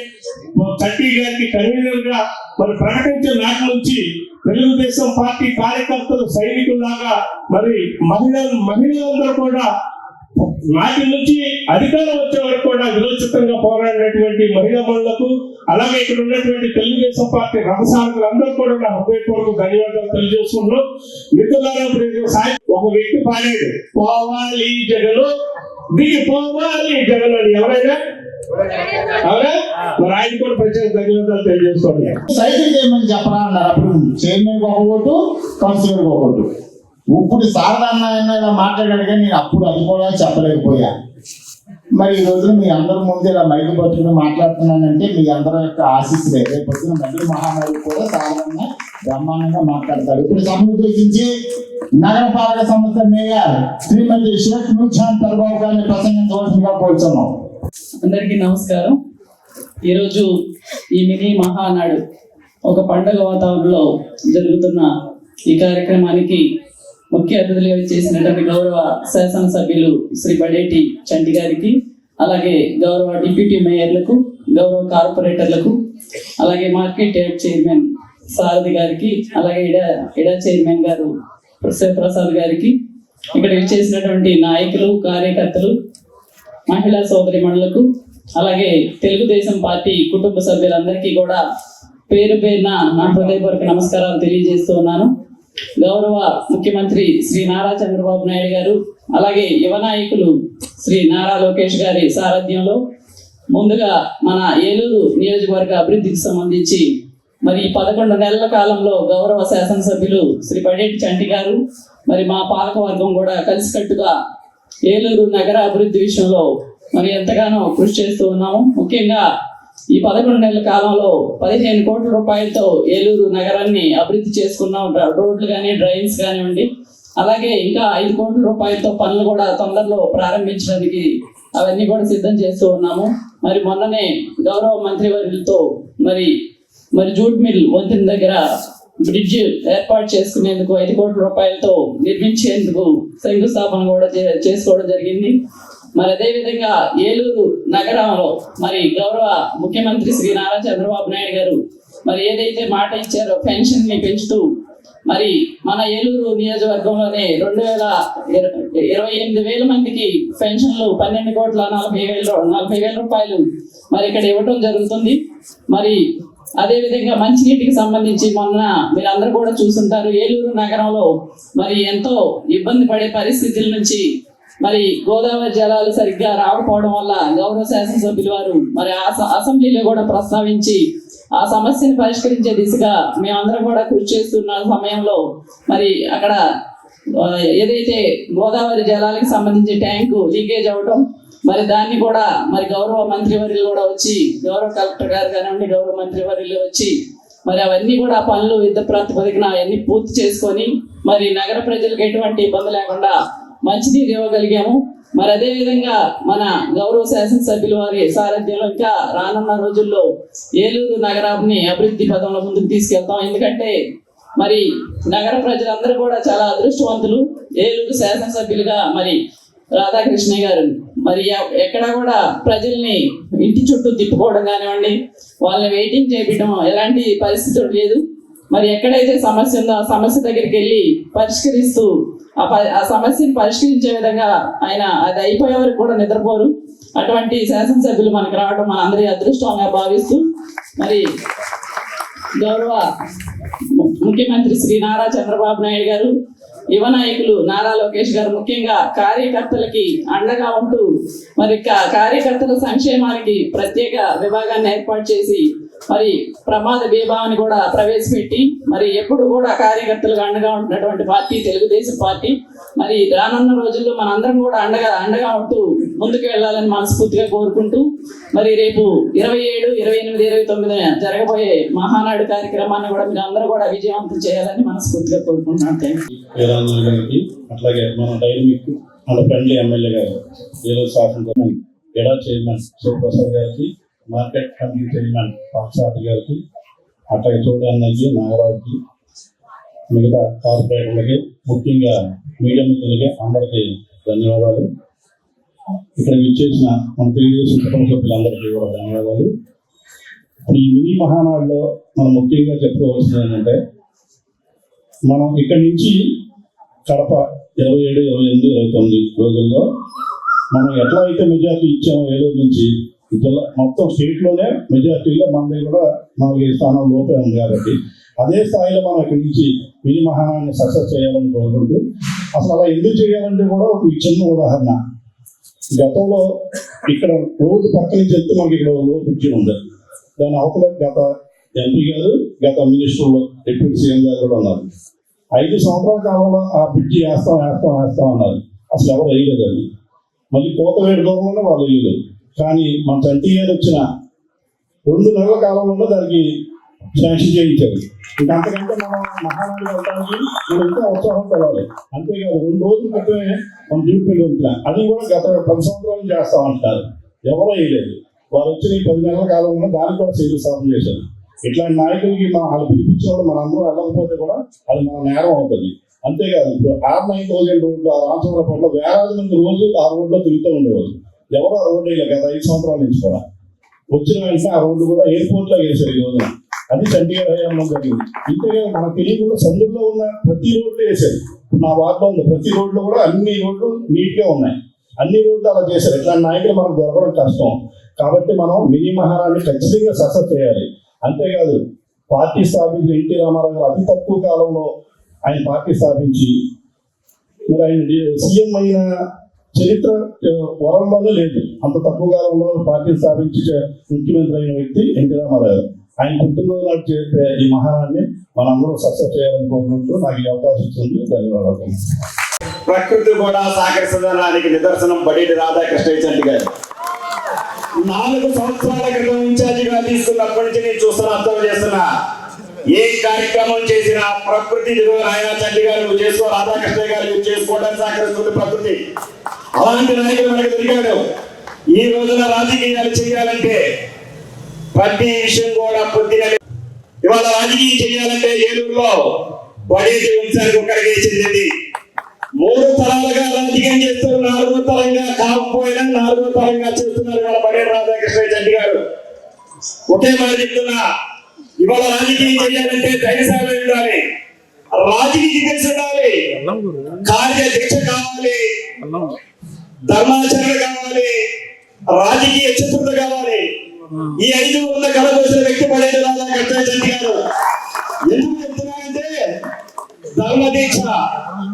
చట్టి గారికి కన్వీనర్ గా మరి ప్రకటించిన నాటి నుంచి తెలుగుదేశం పార్టీ కార్యకర్తలు సైనికులాగా మరి మహిళలందరూ కూడా నాటి నుంచి అధికారం వచ్చే వరకు కూడా విరోచితంగా పోరాడినటువంటి మహిళా మనులకు, అలాగే ఇక్కడ ఉన్నటువంటి తెలుగుదేశం పార్టీ రథసారథులందరూ కూడా నా హృదయపూర్వక ధన్యవాదాలు తెలియజేసుకుంటున్నాం. మిత్రులారా, ఒక వ్యక్తి పాడాడు, పోవాలి జగను దిగిపోవాలి జగన్ అని. ఎవరైనా అవునా? మరి ఆయన కూడా ప్రత్యేక ధన్యవాదాలు తెలియజేసుకోండి. సైకిల్ చేయమని చెప్పరా అన్నారు. అప్పుడు చైర్మన్ ఒక ఓటు, కౌన్సిలర్ ఒక ఓటు. ఇప్పుడు సాధారణ మాట్లాడాడు కానీ నేను అప్పుడు అది కూడా చెప్పలేకపోయా. మరి ఈ రోజున మీ అందరి ముందు ఇలా మైకు పట్టుకుని మాట్లాడుతున్నానంటే మీ అందరి యొక్క ఆశీస్సులే. రేపు వచ్చిన మళ్ళీ మహానాడు కూడా సాధారణంగా బ్రహ్మాండంగా మాట్లాడతారు. ఇప్పుడు సభను ఉద్దేశించి నగరపాలక సంస్థ మేయర్ శ్రీమతి షేక్ నూర్జహాన్ తల్బాబు గారిని ప్రసంగించవలసిందిగా కోరుతున్నాం. అందరికీ నమస్కారం. ఈరోజు ఈ మినీ మహానాడు ఒక పండుగ వాతావరణంలో జరుగుతున్న ఈ కార్యక్రమానికి ముఖ్య అతిథులుగా చేసినటువంటి గౌరవ శాసనసభ్యులు శ్రీ బడేటి చంటి గారికి, అలాగే గౌరవ డిప్యూటీ మేయర్లకు, గౌరవ కార్పొరేటర్లకు, అలాగే మార్కెట్ యార్డ్ చైర్మన్ సారథి గారికి, అలాగే ఇడా చైర్మన్ గారు ప్రసాద్ గారికి, ఇక్కడ చేసినటువంటి నాయకులు, కార్యకర్తలు, మహిళా సోదరి మండలకు, అలాగే తెలుగుదేశం పార్టీ కుటుంబ సభ్యులందరికీ కూడా పేరు పేరున నా హృదయపూర్వక నమస్కారాలు తెలియజేస్తూ ఉన్నాను. గౌరవ ముఖ్యమంత్రి శ్రీ నారా చంద్రబాబు నాయుడు గారు, అలాగే యువ నాయకులు శ్రీ నారా లోకేష్ గారి సారథ్యంలో ముందుగా మన ఏలూరు నియోజకవర్గ అభివృద్ధికి సంబంధించి మరి 11 నెలల కాలంలో గౌరవ శాసనసభ్యులు శ్రీ బడేటి చంటి గారు, మరి మా పాలకవర్గం కూడా కలిసికట్టుగా ఏలూరు నగర అభివృద్ధి విషయంలో మరి ఎంతగానో కృషి చేస్తూ ఉన్నాము. ముఖ్యంగా ఈ 11 నెలల కాలంలో 15 కోట్ల రూపాయలతో ఏలూరు నగరాన్ని అభివృద్ధి చేసుకున్నాం. రోడ్లు కానీ, డ్రైన్స్ కానివ్వండి, అలాగే ఇంకా 5 కోట్ల రూపాయలతో పనులు కూడా తొందరలో ప్రారంభించడానికి అవన్నీ కూడా సిద్ధం చేస్తూ ఉన్నాము. మరి మొన్ననే గౌరవ మంత్రివర్యులతో మరి జూట్ మిల్ వంతెన దగ్గర బ్రిడ్జ్ ఏర్పాటు చేసుకునేందుకు 5 కోట్ల రూపాయలతో నిర్మించేందుకు శంకుస్థాపన కూడా చేసుకోవడం జరిగింది. మరి అదేవిధంగా ఏలూరు నగరంలో మరి గౌరవ ముఖ్యమంత్రి శ్రీ నారా చంద్రబాబు నాయుడు గారు మరి ఏదైతే మాట ఇచ్చారో పెన్షన్ ని పెంచుతూ మరి మన ఏలూరు నియోజకవర్గంలోనే 28,000 మందికి పెన్షన్లు 12,40,000 రూపాయలు మరి ఇక్కడ ఇవ్వటం జరుగుతుంది. మరి అదే విధంగా మంచినీటికి సంబంధించి మొన్న మీరందరూ కూడా చూస్తుంటారు, ఏలూరు నగరంలో మరి ఎంతో ఇబ్బంది పడే పరిస్థితుల నుంచి మరి గోదావరి జలాలు సరిగ్గా రాకపోవడం వల్ల గౌరవ శాసనసభ్యులు వారు మరి అసెంబ్లీలో కూడా ప్రస్తావించి ఆ సమస్యను పరిష్కరించే దిశగా మేమందరం కూడా కృషి చేస్తున్న సమయంలో మరి అక్కడ ఏదైతే గోదావరి జలాలకు సంబంధించి ట్యాంకు లీకేజ్ అవడం, మరి దాన్ని కూడా మరి గౌరవ మంత్రివర్యులు కూడా వచ్చి, గౌరవ కలెక్టర్ గారు కానివ్వండి, గౌరవ మంత్రివర్యులు వచ్చి మరి అవన్నీ కూడా పనులు యుద్ధ ప్రాతిపదికన అవన్నీ పూర్తి చేసుకొని మరి నగర ప్రజలకు ఎటువంటి ఇబ్బంది లేకుండా మంచినీరు ఇవ్వగలిగాము. మరి అదే విధంగా మన గౌరవ శాసనసభ్యుల వారి సారథ్యంలో ఇంకా రానున్న రోజుల్లో ఏలూరు నగరాన్ని అభివృద్ధి పదంలో ముందుకు తీసుకెళ్తాం. ఎందుకంటే మరి నగర ప్రజలందరూ కూడా చాలా అదృష్టవంతులు. ఏలూరు శాసనసభ్యులుగా మరి రాధాకృష్ణ గారు మరి ఎక్కడ కూడా ప్రజల్ని ఇంటి చుట్టూ తిప్పుకోవడం కానివ్వండి, వాళ్ళని వెయిటింగ్ చేయించడం ఎలాంటి పరిస్థితులు లేదు. మరి ఎక్కడైతే సమస్య ఉందో ఆ సమస్య దగ్గరికి వెళ్ళి పరిష్కరిస్తూ ఆ సమస్యను పరిష్కరించే విధంగా ఆయన అది అయిపోయే వరకు కూడా నిద్రపోరు. అటువంటి శాసనసభ్యులు మనకు రావడం మన అందరి అదృష్టంగా భావిస్తూ మరి గౌరవ ముఖ్యమంత్రి శ్రీ నారా చంద్రబాబు నాయుడు గారు, యువ నాయకులు నారా లోకేష్ గారు ముఖ్యంగా కార్యకర్తలకి అండగా ఉంటూ మరి కార్యకర్తల సంక్షేమానికి ప్రత్యేక విభాగాన్ని ఏర్పాటు చేసి మరి ప్రమాద బీమాని కూడా ప్రవేశపెట్టి మరి ఎప్పుడు కూడా కార్యకర్తలకు అండగా ఉంటున్నటువంటి పార్టీ తెలుగుదేశం పార్టీ. మరి రానున్న రోజుల్లో మనందరం కూడా అండగా ఉంటూ ముందుకు వెళ్ళాలని మనస్ఫూర్తిగా కోరుకుంటూ మరి రేపు 27, 28, 29 జరగబోయే మహానాడు కార్యక్రమాన్ని కూడా మీరు అందరూ కూడా విజయవంతం చేయాలని మనస్ఫూర్తిగా కోరుకుంటున్నాను. గారికి అట్లాగే మన డైనమిక్ మన ఫ్రెండ్లీ ఎమ్మెల్యే గారు, ఏలూరు శాసనసభ ఎడా చైర్మన్ శివప్రసాద్ గారికి, మార్కెట్ కమిటీ చైర్మన్ పాక్షాది గారికి, అట్లాగే చూడడానికి నాగరాజుకి, మిగతా కార్పొరేటర్లకి, ముఖ్యంగా మీడియా మిత్రులకి అందరికీ ధన్యవాదాలు. ఇక్కడ విచ్చేసిన మన తెలుగుదేశం కుటుంబ సభ్యులందరికీ కూడా ధన్యవాదాలు. ఈ మినీ మహానాడులో మనం ముఖ్యంగా చెప్పుకోవాల్సింది ఏంటంటే, మనం ఇక్కడి నుంచి కడప 27, 28, 29 రోజుల్లో మనం ఎట్లా అయితే మెజార్టీ ఇచ్చామో ఏలూరు నుంచి జిల్లా మొత్తం స్టేట్లోనే మెజార్టీలో మనది కూడా 4-5 స్థానాల లోపే ఉంది. కాబట్టి అదే స్థాయిలో మనం ఇక్కడి నుంచి మినీ మహానాన్ని సక్సెస్ చేయాలని కోరుకుంటూ, అసలు అలా ఎందుకు చేయాలంటే కూడా ఒక చిన్న ఉదాహరణ. గతంలో ఇక్కడ రోడ్డు పక్క నుంచి వెళ్తే మనకి ఇక్కడ లో బ్రిడ్జి ఉంది. దాని అవతల గత ఎంపీ గారు, గత మినిస్టర్లు, డిప్యూటీ సీఎం గారు కూడా ఉన్నారు. 5 సంవత్సరాల కాలంలో ఆ బ్రిడ్జి వేస్తాం అన్నారు. అసలు ఎవరు వేయలేదు. అది మళ్ళీ కోతవేడు దూరంలోనే వాళ్ళు వేయలేదు. కానీ మన చంటి గారు వచ్చిన 2 నెలల కాలంలో దానికి శాంక్షన్ చేయించారు. ఇంకా అంతకంటే మనం మహానాడు వెళ్ళడానికి మనం ఇంకా ఉత్సాహం కలవాలి. అంతేకాదు 2 రోజుల క్రితమే మనం డ్యూటీ పెళ్లి ఉంటున్నాం. అది కూడా గత 10 సంవత్సరాలు చేస్తామంటారు. ఎవరో వేయలేదు. వారు వచ్చిన ఈ 10 నెలల కాలంలో దానికి కూడా శంకుస్థాపన చేశారు. ఇట్లాంటి నాయకులకి వాళ్ళు పిలిపించినప్పుడు మనం అందరూ వెళ్ళకపోతే కూడా అది మన నేరం అవుతుంది. అంతేకాదు ఇప్పుడు 6-9,000 రోడ్లు ఆ రామచంద్రపేటలో వేలాది మంది రోజు ఆ రోడ్లో తిరుగుతూ ఉండేవారు. ఎవరు ఆ రోడ్డు వేయలేదు గత 5 సంవత్సరాల నుంచి కూడా. వచ్చిన వెంటనే ఆ రోడ్డు కూడా ఎయిర్పోర్ట్లో వేశారు ఈ రోజున. అది చండీగఢ్ హయాంలో జరిగింది. ఇంతేకాదు మనకు తెలియకుండా సందుల్లో ఉన్న ప్రతి రోడ్లు వేశారు. నా వార్డులో ఉంది ప్రతి రోడ్లు కూడా అన్ని రోడ్లు నీట్గా ఉన్నాయి. అన్ని రోడ్లు అలా చేశారు. ఇట్లాంటి నాయకులు మనకు దొరకడం కష్టం. కాబట్టి మనం మినీ మహానాన్ని ఖచ్చితంగా సక్సెస్ చేయాలి. అంతేకాదు పార్టీ స్థాపించి ఎన్టీ రామారావు గారు అతి తక్కువ కాలంలో ఆయన పార్టీ స్థాపించి మరి ఆయన సీఎం అయిన చరిత్ర వరంలోనే లేదు. అంత తక్కువ కాలంలో పార్టీ స్థాపించి ముఖ్యమంత్రి అయిన వ్యక్తి ఎన్టీ రామారావు. ఆయన పుట్టినరోజు నాడు చేసే ఈ మహానాన్ని మనందరూ సక్సెస్ చేయాలని కోరుకుంటూ నాకు ఈ అవకాశం ఇస్తుంది. ధన్యవాదాలు. ప్రకృతి కూడా సహకరిస్తుందనడానికి నిదర్శనం బడేటి రాధాకృష్ణ గారు. 4 సంవత్సరాల క్రితం ఇన్ఛార్జిగా తీసుకున్నప్పటి నుంచి నేను అర్థం చేస్తున్నా. ఏ కార్యక్రమం చేసినా ప్రకృతి ఆయన చంటి గారు నువ్వు చేసుకో, రాధాకృష్ణ గారు నువ్వు చేసుకోవడానికి సహకరిస్తుంది ప్రకృతి. అలాంటి నాయకులు మనకు దొరికాడు. ఈ రోజున రాజకీయాలు చేయాలంటే ప్రతి విషయం కూడా పొద్దున ఇవాళ రాజకీయం చేయాలంటే ఏలూరులో బడేటి వంశానికి ఒక్కడికే చెందింది. 3 తరాలుగా రాజకీయం చేస్తూ 4వ తరంగా కాకపోయినా 4వ తరంగా చేస్తున్నారు ఇవాళ బడేటి రాధాకృష్ణ చంటి గారు. ఒకే మాట చెప్తున్నా, ఇవాళ రాజకీయం చేయాలంటే ధైర్యశాలి ఉండాలి, రాజకీయ తెలిసి ఉండాలి, కార్యదీక్ష కావాలి, ధర్మాచరణ కావాలి, రాజకీయ చతురత కావాలి. ఈ 5 ఉన్న కళకోసిన వ్యక్తి బడేటి రాధాకృష్ణ చంటి గారు. ఎందుకు చెప్తున్నానంటే ధర్మదీక్ష,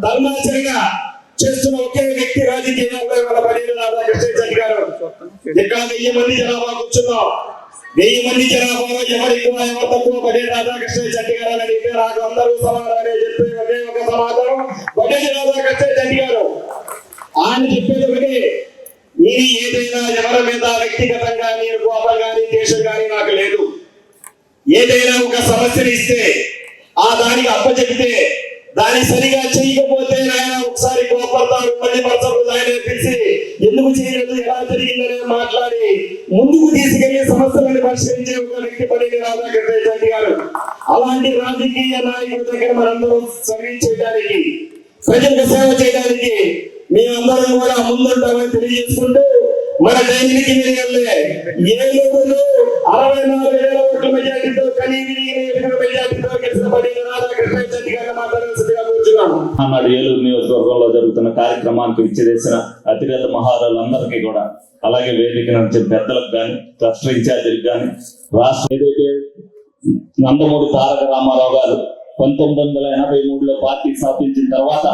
ధర్మాచరణ, చేస్తున్న ఒకే వ్యక్తి రాజకీయాల్లో మన బడేటి రాధాకృష్ణ గారు. ఇక్కడ 1000 మంది జనాభా కూర్చున్నాం. 1000 మంది జనాభాలో ఎవరు ఎక్కువ ఎవరు తక్కువ బడేటి రాధాకృష్ణ గారు అని అడిగితే నాకు అందరూ సమానమే చెప్పే ఒకే ఒక సమాధానం బడేటి రాధాకృష్ణ గారు. ఆయన చెప్పేది ఒకటి, మీరు ఏదైనా ఎవరి మీద వ్యక్తిగతంగా నేను కోపం కానీ దేశం కానీ నాకు లేదు. ఏదైనా ఒక సమస్యను ఇస్తే ఆ దానికి అప్పచెప్తే దాన్ని సరిగా చేయకపోతే ఆయన ఒకసారి కోపడతారు, మళ్ళీ మరుసటి ఆయన పిలిచి ఎందుకు చేయలేదు ఎలా జరిగిందని మాట్లాడి ముందుకు తీసుకెళ్లి సమస్యలను పరిష్కరించే ఒక వ్యక్తి బడేటి రాధాకృష్ణ గారు. అలాంటి రాజకీయ నాయకుల దగ్గర మనందరం సర్వీస్ చేయడానికి, ప్రజలకు సేవ చేయడానికి మేమందరం కూడా ముందుంటామని తెలియజేసుకుంటూ మన డైలీకి వెళ్ళే ఏలూరులో 64,000 ఓట్ల మెజార్టీతో మెజార్టీతో గెలిచిన బడేటి రాధాకృష్ణ గారిని మాట్లాడాల్సిందిగా కూర్చున్నాను. అన్నాడు ఏలూరు నియోజకవర్గంలో జరుగుతున్న కార్యక్రమానికి విచ్చేసిన అతిరథ మహారాజులందరికీ కూడా, అలాగే వేదిక నుంచి పెద్దలకు కానీ రాష్ట్ర ఇన్ఛార్జీలకు కానీ, రాష్ట్ర ఏదైతే నందమూరి తారక రామారావు గారు 1983లో పార్టీ స్థాపించిన తర్వాత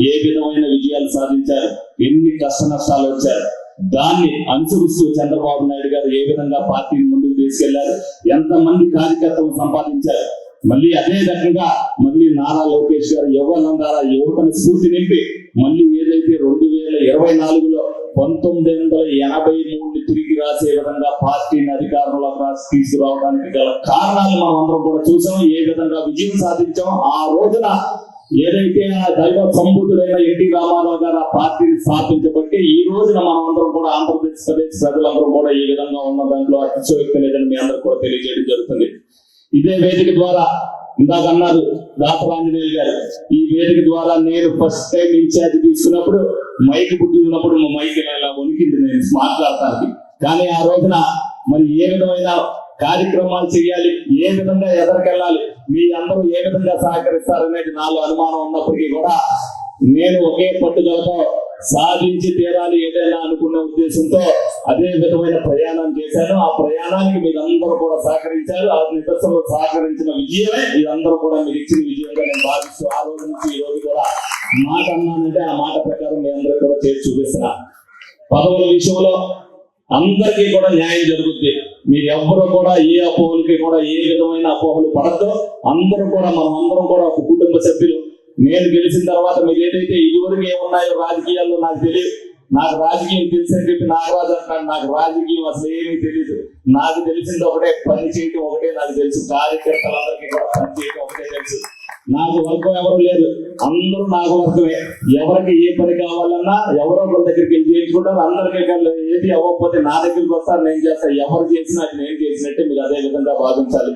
ఏ విధమైన విజయాలు సాధించారు, ఎన్ని కష్ట నష్టాలు వచ్చారు, దాన్ని అనుసరిస్తూ చంద్రబాబు నాయుడు గారు ఏ విధంగా పార్టీని ముందుకు తీసుకెళ్లారు, ఎంతమంది కార్యకర్తలు సంపాదించారు. మళ్ళీ అదే రకంగా మళ్ళీ నారా లోకేష్ గారు యువతను స్ఫూర్తి నింపి మళ్ళీ ఏదైతే 2024లో 1983 తిరిగి రాసే విధంగా పార్టీని అధికారంలోకి తీసుకురావడానికి గల కారణాలు మనం అందరం కూడా చూసాం. ఏ విధంగా విజయం సాధించాం. ఆ రోజున ఏదైతే ఆ దైవ సంబుద్ధుడైన ఎన్టీ రామారావు గారు ఆ పార్టీని స్థాపించబట్టి ఈ రోజున మనం అందరం కూడా ఆంధ్రప్రదేశ్ ప్రజలందరూ కూడా ఈ విధంగా ఉన్న దాంట్లో అతిశయోక్తి లేదని మీ అందరూ కూడా తెలియజేయడం జరుగుతుంది. ఇదే వేదిక ద్వారా ఇందాక అన్నారు దాసరాంజనేయులు గారు, ఈ వేదిక ద్వారా నేను ఫస్ట్ టైం ఇన్ఛార్జ్ తీసుకున్నప్పుడు మైక్ పుట్టినప్పుడు మా మైక్ ఇలా వణికింది నేను మాట్లాడటానికి. కానీ ఆ రోజున మరి ఏ విధమైన కార్యక్రమాలు చేయాలి, ఏ విధంగా ఎదరికెళ్ళాలి, మీ అందరూ ఏ విధంగా సహకరిస్తారనేది నాలో అనుమానం ఉన్నప్పటికీ కూడా నేను ఒకే పట్టుదలతో సాధించి తీరాలి ఏదైనా అనుకున్న ఉద్దేశంతో అదే విధమైన ప్రయాణం చేశాను. ఆ ప్రయాణానికి మీరందరూ కూడా సహకరించారు. ఆ నిదర్శనలో సహకరించిన విజయమే ఇదందరూ కూడా మీరు ఇచ్చిన విజయంగా నేను భావిస్తూ ఆ రోజు నుంచి ఈ రోజు కూడా మాట అన్నానంటే ఆ మాట ప్రకారం మీ అందరూ కూడా చేసి చూపిస్తున్నా. పదవుల విషయంలో అందరికీ కూడా న్యాయం జరుగుద్ది. మీరు ఎవ్వరూ కూడా ఏ అపోహలకి కూడా ఏ విధమైన అపోహలు పడద్దు. అందరూ కూడా మనం అందరం కూడా ఒక కుటుంబ సభ్యులు. నేను గెలిచిన తర్వాత మీరు ఏదైతే ఇదివరకు ఏమున్నాయో రాజకీయాల్లో నాకు తెలియదు. నాకు రాజకీయం తెలుసని చెప్పి నాగరాజు అంటాడు. నాకు రాజకీయం అసలు ఏమీ తెలియదు. నాకు తెలిసింది ఒకటే, పని చేయటం ఒకటే నాకు తెలుసు. కార్యకర్తలందరికీ కూడా పని చేయటం ఒకటే తెలుసు. నాకు వర్గం ఎవరు లేదు, అందరూ నాకు వర్గమే. ఎవరికి ఏ పని కావాలన్నా ఎవరో ఒకరి దగ్గరికి వెళ్ళి చేయించుకుంటారు. అందరికీ ఏది అవ్వకపోతే నా దగ్గరికి వస్తారు, నేను చేస్తాను. ఎవరు చేసినా అది నేను చేసినట్టే మీరు అదే విధంగా భావించాలి.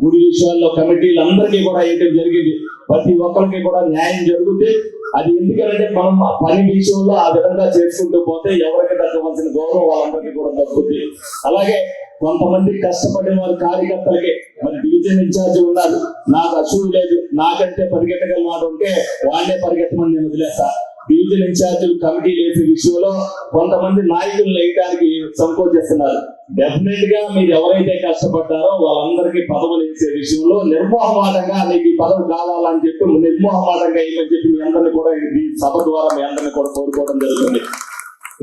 గుడి విషయాల్లో కమిటీలు అందరికీ కూడా ఏంటి జరిగింది, ప్రతి ఒక్కరికి కూడా న్యాయం జరుగుతుంది. అది ఎందుకంటే మనం పని విషయంలో ఆ విధంగా చేసుకుంటూ పోతే ఎవరికి దక్కవలసిన గౌరవం వాళ్ళందరికీ కూడా దక్కుతుంది. అలాగే కొంతమంది కష్టపడిన వారి కార్యకర్తలకి మరి డివిజన్ ఇన్ఛార్జ్ ఉన్నారు. నాకు అసూయ లేదు, నాకంటే పరిగెట్టగల మాట ఉంటే వాళ్ళే పరిగెత్తమని నేను వదిలేస్తా. డివిజన్ ఇన్ఛార్జీలు కమిటీలు వేసే విషయంలో కొంతమంది నాయకులు వేయడానికి సంకోచిస్తున్నారు. డెఫినెట్ గా మీరు ఎవరైతే కష్టపడ్డారో వాళ్ళందరికీ పదవులు వేసే విషయంలో నిర్మోహమాటంగా మీకు ఈ పదవి కావాలని చెప్పి నిర్మోహమాటంగా ఏమని చెప్పి మీ అందరినీ కూడా ఈ సభ ద్వారా మీ అందరినీ కూడా కోరుకోవడం జరుగుతుంది.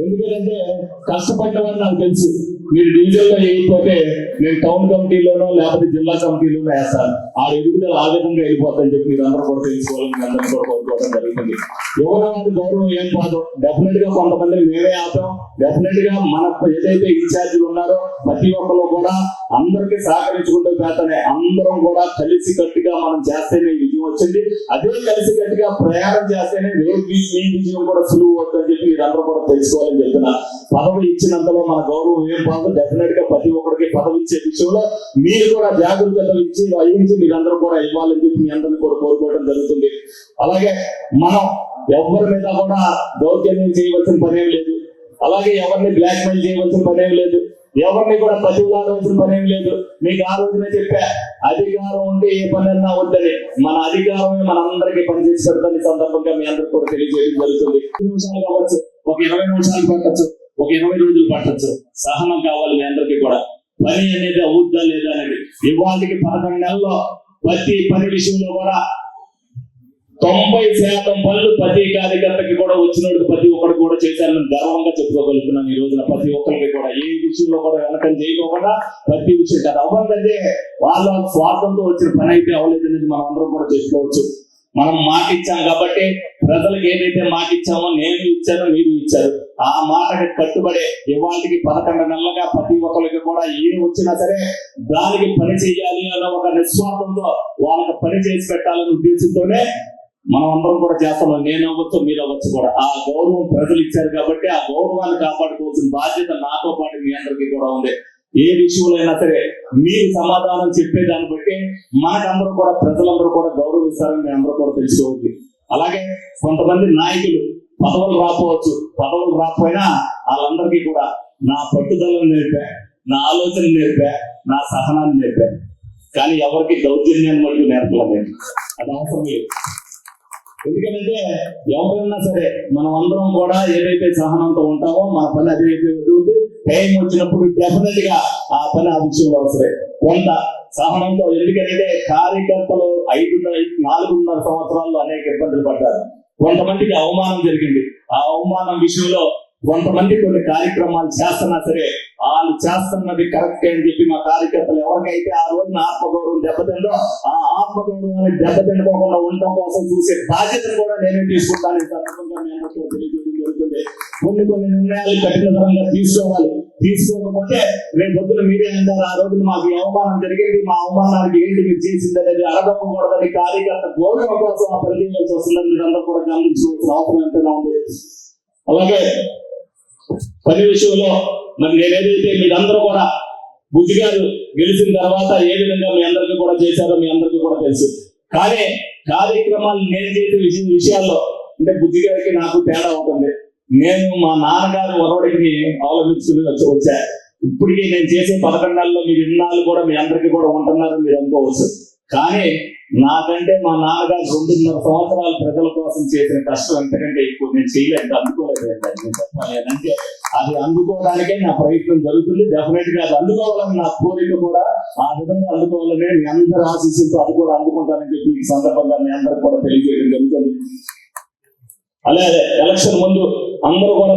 ఎందుకంటే కష్టపడ్డవని నాకు తెలుసు. మీరు డివిజన్ లో వేయకపోతే నేను టౌన్ కమిటీలోనో లేకపోతే జిల్లా కమిటీలోనో వేస్తాను. ఆ ఎదుగుదల ఆ విధంగా వెళ్ళిపోతుందని చెప్పి మీరు అందరూ కూడా తెలుసుకోవాలని మీ అందరినీ కూడా కోరుకోవడం జరుగుతుంది. ఎవరి గౌరవం ఏం కాదు. డెఫినెట్ గా కొంతమందిని మేమే ఆపాం. డెఫినెట్ గా మన ఏదైతే ఇన్ఛార్జీలు ఉన్నారో ప్రతి ఒక్కరు కూడా అందరికీ సహకరించుకుంటూ పోతానే అందరం కూడా కలిసి కట్టుగా మనం చేస్తేనే విజయం వచ్చింది. అదే కలిసి కట్టుగా ప్రయాణం చేస్తేనే మీ విజయం కూడా సులువు అవుతుందని చెప్పి మీరందరూ కూడా తెలుసుకోవాలని చెప్తున్నా. పదవి ఇచ్చినంతలో మన గౌరవం ఏం కాదు. డెఫినెట్ గా ప్రతి ఒక్కరికి పదవి ఇచ్చే విషయంలో మీరు కూడా జాగ్రత్తలు ఇచ్చి వహించి మీరందరూ కూడా ఇవ్వాలని చెప్పి మీ అందరినీ కూడా కోరుకోవడం జరుగుతుంది. అలాగే మనం ఎవరి మీద కూడా దౌర్జన్యం చేయవలసిన పనేం లేదు. అలాగే ఎవరిని బ్లాక్ మెయిల్ చేయవలసిన పనేం లేదు. ఎవరిని కూడా ప్రతిలాడవలసిన పనేం లేదు. మీకు ఆ రోజునే చెప్పా, అధికారం ఉంటే ఏ పనన్నా వద్దని. మన అధికారమే మనందరికీ పనిచేసి పెడతాన్ని సందర్భంగా మీ అందరికీ కూడా తెలియజేయడం జరుగుతుంది. 10 నిమిషాలు కావచ్చు, ఒక 20 నిమిషాలు పట్టచ్చు, ఒక 20 రోజులు పట్టచ్చు. సహనం కావాలి మీ అందరికీ కూడా. పని అనేది అవుద్దా లేదా అనేది ఇవాళకి 11 నెలల్లో ప్రతి పని విషయంలో కూడా 90% పనులు ప్రతి కార్యకర్తకి కూడా వచ్చినోడు ప్రతి ఒక్కరికి కూడా చేశారని గర్వంగా చెప్పుకోగలుగుతున్నాను. ఈ రోజున ప్రతి ఒక్కరికి కూడా ఏ విషయంలో కూడా వెనకం చేయకుండా ప్రతి విషయం కదా అవ్వదంటే వాళ్ళ స్వార్థంతో వచ్చిన పని అయితే అవ్వలేదనేది మనం అందరం కూడా చేసుకోవచ్చు. మనం మాట ఇచ్చాం కాబట్టి ప్రజలకు ఏదైతే మాట ఇచ్చామో నేను ఇచ్చాను మీరు ఇచ్చారు ఆ మాటకి కట్టుబడే ఇవాళకి 11 నెలలుగా ప్రతి ఒక్కరికి కూడా ఏం వచ్చినా సరే దానికి పని చేయాలి అన్న ఒక నిస్వార్థంతో వాళ్ళకి పని చేసి పెట్టాలనే ఉద్దేశంతోనే మనం అందరం కూడా చేస్తాం. నేను అవ్వచ్చు మీరు అవ్వచ్చు కూడా ఆ గౌరవం ప్రజలు ఇచ్చారు కాబట్టి ఆ గౌరవాన్ని కాపాడుకోవాల్సిన బాధ్యత నాతో పాటు మీ అందరికీ కూడా ఉంది. ఏ విషయంలో అయినా సరే మీరు సమాధానం చెప్పేదాన్ని బట్టి మనకందరూ కూడా ప్రజలందరూ కూడా గౌరవిస్తారని మీ అందరూ కూడా తెలుసుకోవచ్చు. అలాగే కొంతమంది నాయకులు పదవులు రాకపోవచ్చు, పదవులు రాకపోయినా వాళ్ళందరికీ కూడా నా పట్టుదలను నేర్పా, నా ఆలోచన నేర్పా, నా సహనాన్ని నేర్పా. కానీ ఎవరికి దౌర్జన్యాన్ని మటుకు నేర్పలేదు, అది అవసరం లేదు. ఎందుకంటే ఎవరైనా సరే మనం అందరం కూడా ఏదైతే సహనంతో ఉంటామో మన పని అదైతే టైం వచ్చినప్పుడు డెఫినెట్ గా ఆ పని ఆ విషయంలో అవసరం కొంత సహనంతో. ఎందుకంటే కార్యకర్తలు 4.5 సంవత్సరాల్లో అనేక ఇబ్బందులు పడ్డారు. కొంతమందికి అవమానం జరిగింది. ఆ అవమానం విషయంలో కొంతమంది కొన్ని కార్యక్రమాలు చేస్తున్నా సరే వాళ్ళు చేస్తున్నది కరెక్ట్ అని చెప్పి మా కార్యకర్తలు ఎవరికైతే ఆ రోజున ఆత్మగౌరవం దెబ్బతిందో ఆ ఆత్మగౌరవాన్ని దెబ్బతిండుకోకుండా ఉండడం కోసం చూసే బాధ్యతను కూడా నేనే తీసుకుంటాను. సందర్భంగా నేను తెలియజేయడం జరుగుతుంది. కొన్ని నిర్ణయాలు కఠినతరంగా తీసుకోవాలి. తీసుకోకపోతే రేపు పొద్దున మీరే అంటారు ఆ రోజున మాకు అవమానం జరిగింది, మా అవమానానికి ఏంటి మీరు చేసింది అనేది అడగకూడదని కార్యకర్త గౌరవం కోసం ఆ పని చేయాల్సి వస్తుందని మీరు అందరూ కూడా గమనించుకోవాల్సిన అవసరం ఎంతైనా ఉంది. అలాగే పని విషయంలో మరి నేనేదైతే మీరందరూ కూడా బుజ్జి గారు గెలిచిన తర్వాత ఏ విధంగా మీ అందరికీ కూడా చేశారో మీ అందరికీ కూడా తెలుసు. కానీ కార్యక్రమాలు నేను చేసే విషయాల్లో అంటే బుజ్జి గారికి నాకు తేడా ఉంటుంది. నేను మా నాన్నగారు ఒరవడికి అవలంబించుకుని వచ్చా. ఇప్పటికీ నేను చేసే 11 నెలల్లో మీరు ఇన్నాళ్ళు కూడా మీ అందరికీ కూడా ఉంటున్నారని మీరు అనుకోవచ్చు. కానీ నాకంటే మా నాన్నగారు 2.5 సంవత్సరాలు ప్రజల కోసం చేసిన కష్టం ఎంతకంటే ఎక్కువ నేను చేయలేదు, అందుకోలేదు. అంటే అది అందుకోవడానికే నా ప్రయత్నం జరుగుతుంది. డెఫినెట్ గా అది అందుకోవాలని నా కోరిక కూడా ఆ విధంగా అందుకోవాలనే మీ అందరి ఆశీస్సులతో అది కూడా అందుకుంటానని చెప్పి ఈ సందర్భంగా మీ అందరికి కూడా తెలియజేయడం జరుగుతుంది. అలాగే ఎలక్షన్ ముందు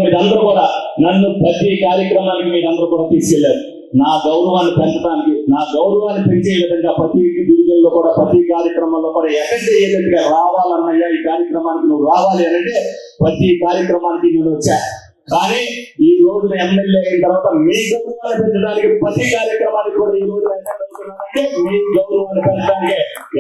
మీరందరూ కూడా నన్ను ప్రతి కార్యక్రమానికి మీరందరూ కూడా తీసుకెళ్లారు. నా గౌరవాన్ని పెంచడానికి, నా గౌరవాన్ని పెంచే విధంగా ప్రతి డివిజన్ లో కూడా ప్రతి కార్యక్రమంలో కూడా ఎక్కడికి ఏదైతే రావాలన్నయ్యా ఈ కార్యక్రమానికి నువ్వు రావాలి అంటే ప్రతి కార్యక్రమానికి నేను వచ్చా. కానీ ఈ రోజున ఎమ్మెల్యే అయిన తర్వాత మీ గౌరవాన్ని పెంచడానికి ప్రతి కార్యక్రమానికి కూడా ఈ రోజు అంటే మీ గౌరవాన్ని పెంచడానికి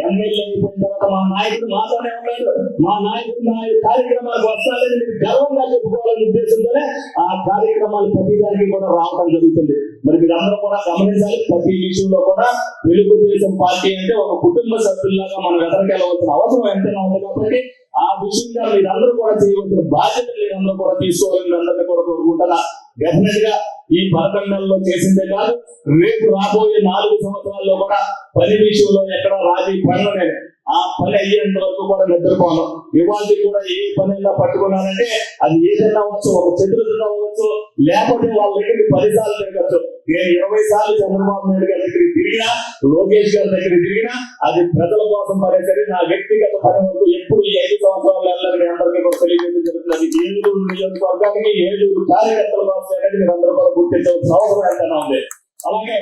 ఎమ్మెల్యే అయిపోయిన తర్వాత మా నాయకుడు మాతోనే ఉన్నాడు. మా నాయకుడు నా కార్యక్రమాలకు వస్తారని మీరు గర్వంగా చెప్పుకోవాలనే ఉద్దేశంతోనే ఆ కార్యక్రమాలు ప్రతి దానికి కూడా రావడం జరుగుతుంది. మరి మీరందరూ కూడా గమనించాలి. ప్రతి విషయంలో కూడా తెలుగుదేశం పార్టీ అంటే ఒక కుటుంబ సభ్యుల్లాగా మనం ఎదరికెళ్ళవలసిన అవసరం ఎంతైనా ఉంది. కాబట్టి ఆ విషయంగా మీరందరూ కూడా చేయవలసిన బాధ్యత మీరందరూ కూడా తీసుకోవాలని అందరినీ కూడా కోరుకుంటున్నా. డెఫినెట్ గా ఈ 11 నెలల్లో చేసిందే కాదు, రేపు రాబోయే 4 సంవత్సరాల్లో కూడా పని విషయంలో ఎక్కడ రాజీ పనులు ఆ పని అయ్యేంత వరకు కూడా నిద్రపోను. ఇవాళ కూడా ఏ పని పట్టుకున్నానంటే అది ఏదైనా అవ్వచ్చు, ఒక చతుర్థం అవ్వచ్చు, లేకపోతే వాళ్ళ దగ్గరికి 10 సార్లు తిరగచ్చు. నేను 20 సార్లు చంద్రబాబు నాయుడు గారి దగ్గరికి తిరిగినా, లోకేష్ గారి దగ్గరికి తిరిగినా అది ప్రజల కోసం పడే సరే నా వ్యక్తిగత పని వరకు ఎప్పుడు ఈ 5 సంవత్సరాలు వెళ్ళాలని అందరికీ కూడా తెలియజేయడం జరుగుతుంది. ఏలూరు నియోజకవర్గానికి 7 కార్యకర్తల కోసం అనేది మీరు అందరూ కూడా గుర్తించవలసిన అవసరం ఎంతైనా ఉంది. అలాగే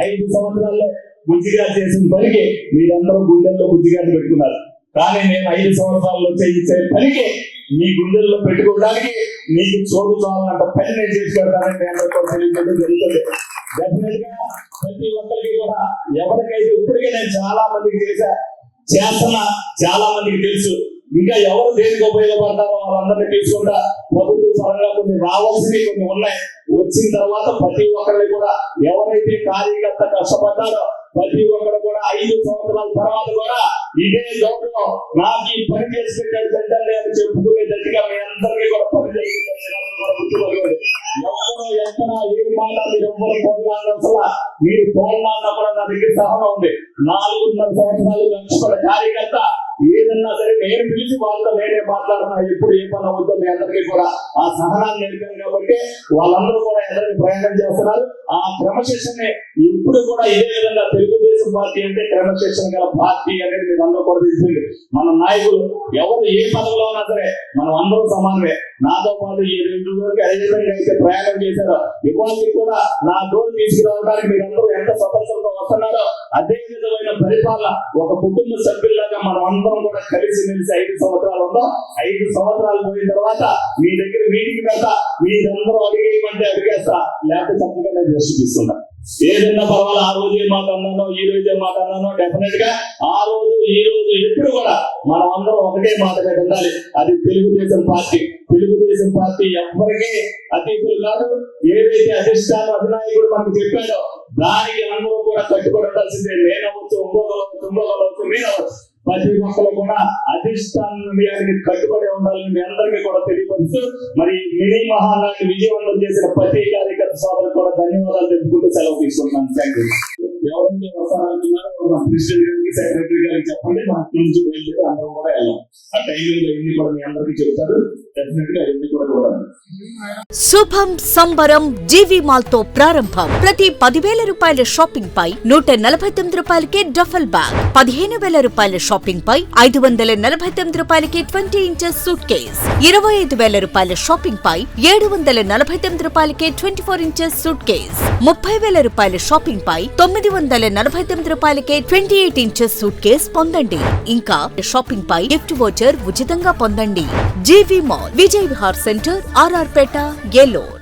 5 సంవత్సరాల్లో బుజ్జిగా చేసిన పనికి మీరందరూ గుండెల్లో బుజ్జిగాన్ని పెట్టుకున్నారు. కానీ నేను 5 సంవత్సరాల్లో చేయించే పనికి మీ గుండెల్లో పెట్టుకోవడానికి మీకు చోటు చాలంట పని నేను చేసి పెడతానని మీ అందరూ కూడా తెలియజేయడం జరుగుతుంది. డెఫినెట్ గా ప్రతి ఒక్కరికి కూడా ఎవరికైతే ఇప్పటికే నేను చాలా మందికి చేస్తున్నా చాలా మందికి తెలుసు. ఇంకా ఎవరు దేనికి ఉపయోగపడతారో వాళ్ళందరినీ తీసుకుంటా ప్రభుత్వ పరంగా కొన్ని రావాల్సినవి కొన్ని ఉన్నాయి. వచ్చిన తర్వాత ప్రతి ఒక్కరిని కూడా ఎవరైతే కార్యకర్త కష్టపడ్డారో ప్రతి ఒక్కరు కూడా 5 సంవత్సరాల తర్వాత కూడా ఇదే గౌరవం నాకు ఈ పని చేసి పెట్టాడు పెట్టండి అని చెప్పుకునే గట్టిగా మీ అందరికీ కూడా పని చేస్తుంది. ఎవరు ఎక్కడ ఏ మాట మీరు ఎవ్వరు పోరాడాల్సిన మీరు పోరాడినా కూడా నా దగ్గర సహనం ఉంది. 4.5 సంవత్సరాలు కష్టపడే కార్యకర్త ఏ ఏదన్నా సరే నేను పిలిచి వాళ్ళతో నేనే మాట్లాడుతున్నా, ఎప్పుడు ఏ పని అవుతుందో మీ అందరికీ కూడా ఆ సహనాన్ని నేర్పాను కాబట్టి వాళ్ళందరూ కూడా ఎదురు ప్రయాణం చేస్తున్నారు. ఆ క్రమశిక్షణ ఇప్పుడు కూడా ఇదే విధంగా తెలుగుదేశం పార్టీ అంటే క్రమశిక్షణ గల పార్టీ అనేది మీరు అందరూ కూడా తెలిసింది. మన నాయకులు ఎవరు ఏ పదవిలో ఉన్నా సరే మనం అందరూ సమానమే. నాతో పాటు ఈ 2 రోజులకి అదే విధంగా అయితే ప్రయాణం చేశారో ఇవాళకి కూడా నా డోర్ తీసుకురావడానికి మీరందరూ ఎంత స్వతంత్రంతో వస్తున్నారో అదే విధమైన పరిపాలన ఒక కుటుంబ సభ్యుల్లాగా మనం అందరం కూడా కలిసి మెలిసి 5 సంవత్సరాలు ఉందాం. 5 సంవత్సరాలు పోయిన తర్వాత మీ దగ్గర మీటింగ్ పెడతా, మీరందరూ అడిగేయమంటే అడిగేస్తా, లేకపోతే చక్కగా నేను రెస్ట్ తీసుకుంటా. ఏదన్నా పర్వాలేదు, ఆ రోజు ఏ మాట అన్నానో ఈ రోజు ఏ మాట అన్నానో డెఫినెట్ గా ఆ రోజు ఈ రోజు ఎప్పుడు కూడా మనం అందరం ఒకటే మాట మీద ఉండాలి. అది తెలుగుదేశం పార్టీ. తెలుగుదేశం పార్టీ ఎవరికి అతీతులు కాదు. ఏదైతే అధిష్టానం అధినాయకుడు మనకు చెప్పాడో దానికి అందరూ కూడా కట్టుబడి ఉండాల్సిందే. నేనవచ్చు, ఇంకొకవచ్చు, మీరవచ్చు, ప్రతి ఒక్కరు కూడా అధిష్టానానికి కట్టుబడి ఉండాలని మీ అందరికీ కూడా తెలియపరుస్తూ మరి మినీ మహానాడిని విజయవంతం చేసిన ప్రతి కార్యకర్త సోదరులకు కూడా ధన్యవాదాలు తెలుపుకుంటూ సెలవు తీసుకుంటున్నాను. Thank you. ఎవరైతే వస్తారంటున్నారో ప్రెసిడెంట్ గారికి, సెక్రటరీ గారికి చెప్పండి, మన నుంచి బయలుదేరి అందరం కూడా వెళ్ళాం. ఆ టైమింగ్ ఇవన్నీ కూడా మీ అందరికీ చెప్తారు. డెఫినెట్ గా ఇవన్నీ కూడా చూడాలి. శుభం సంబరం జీవి మాల్ తో ప్రారంభం. ప్రతి 10,000 రూపాయల షాపింగ్ పై 149 రూపాయలకే డఫల్ బ్యాగ్, 15,000 రూపాయల షాపింగ్ పై 549 రూపాయలకి 20 ఇంచెస్ సూట్ కేస్, 25,000 రూపాయల షాపింగ్ పై 749 రూపాయలకే 24 ఇంచెస్ సూట్ కేస్, 30,000 రూపాయల షాపింగ్ పై 949 రూపాయలకే 28 ఇంచెస్ సూట్ కేస్ పొందండి. ఇంకా షాపింగ్ పై గిఫ్ట్ వోచర్ ఉచితంగా పొందండి. GV mall, Vijay Vihar centre, RR Peta, Eluru.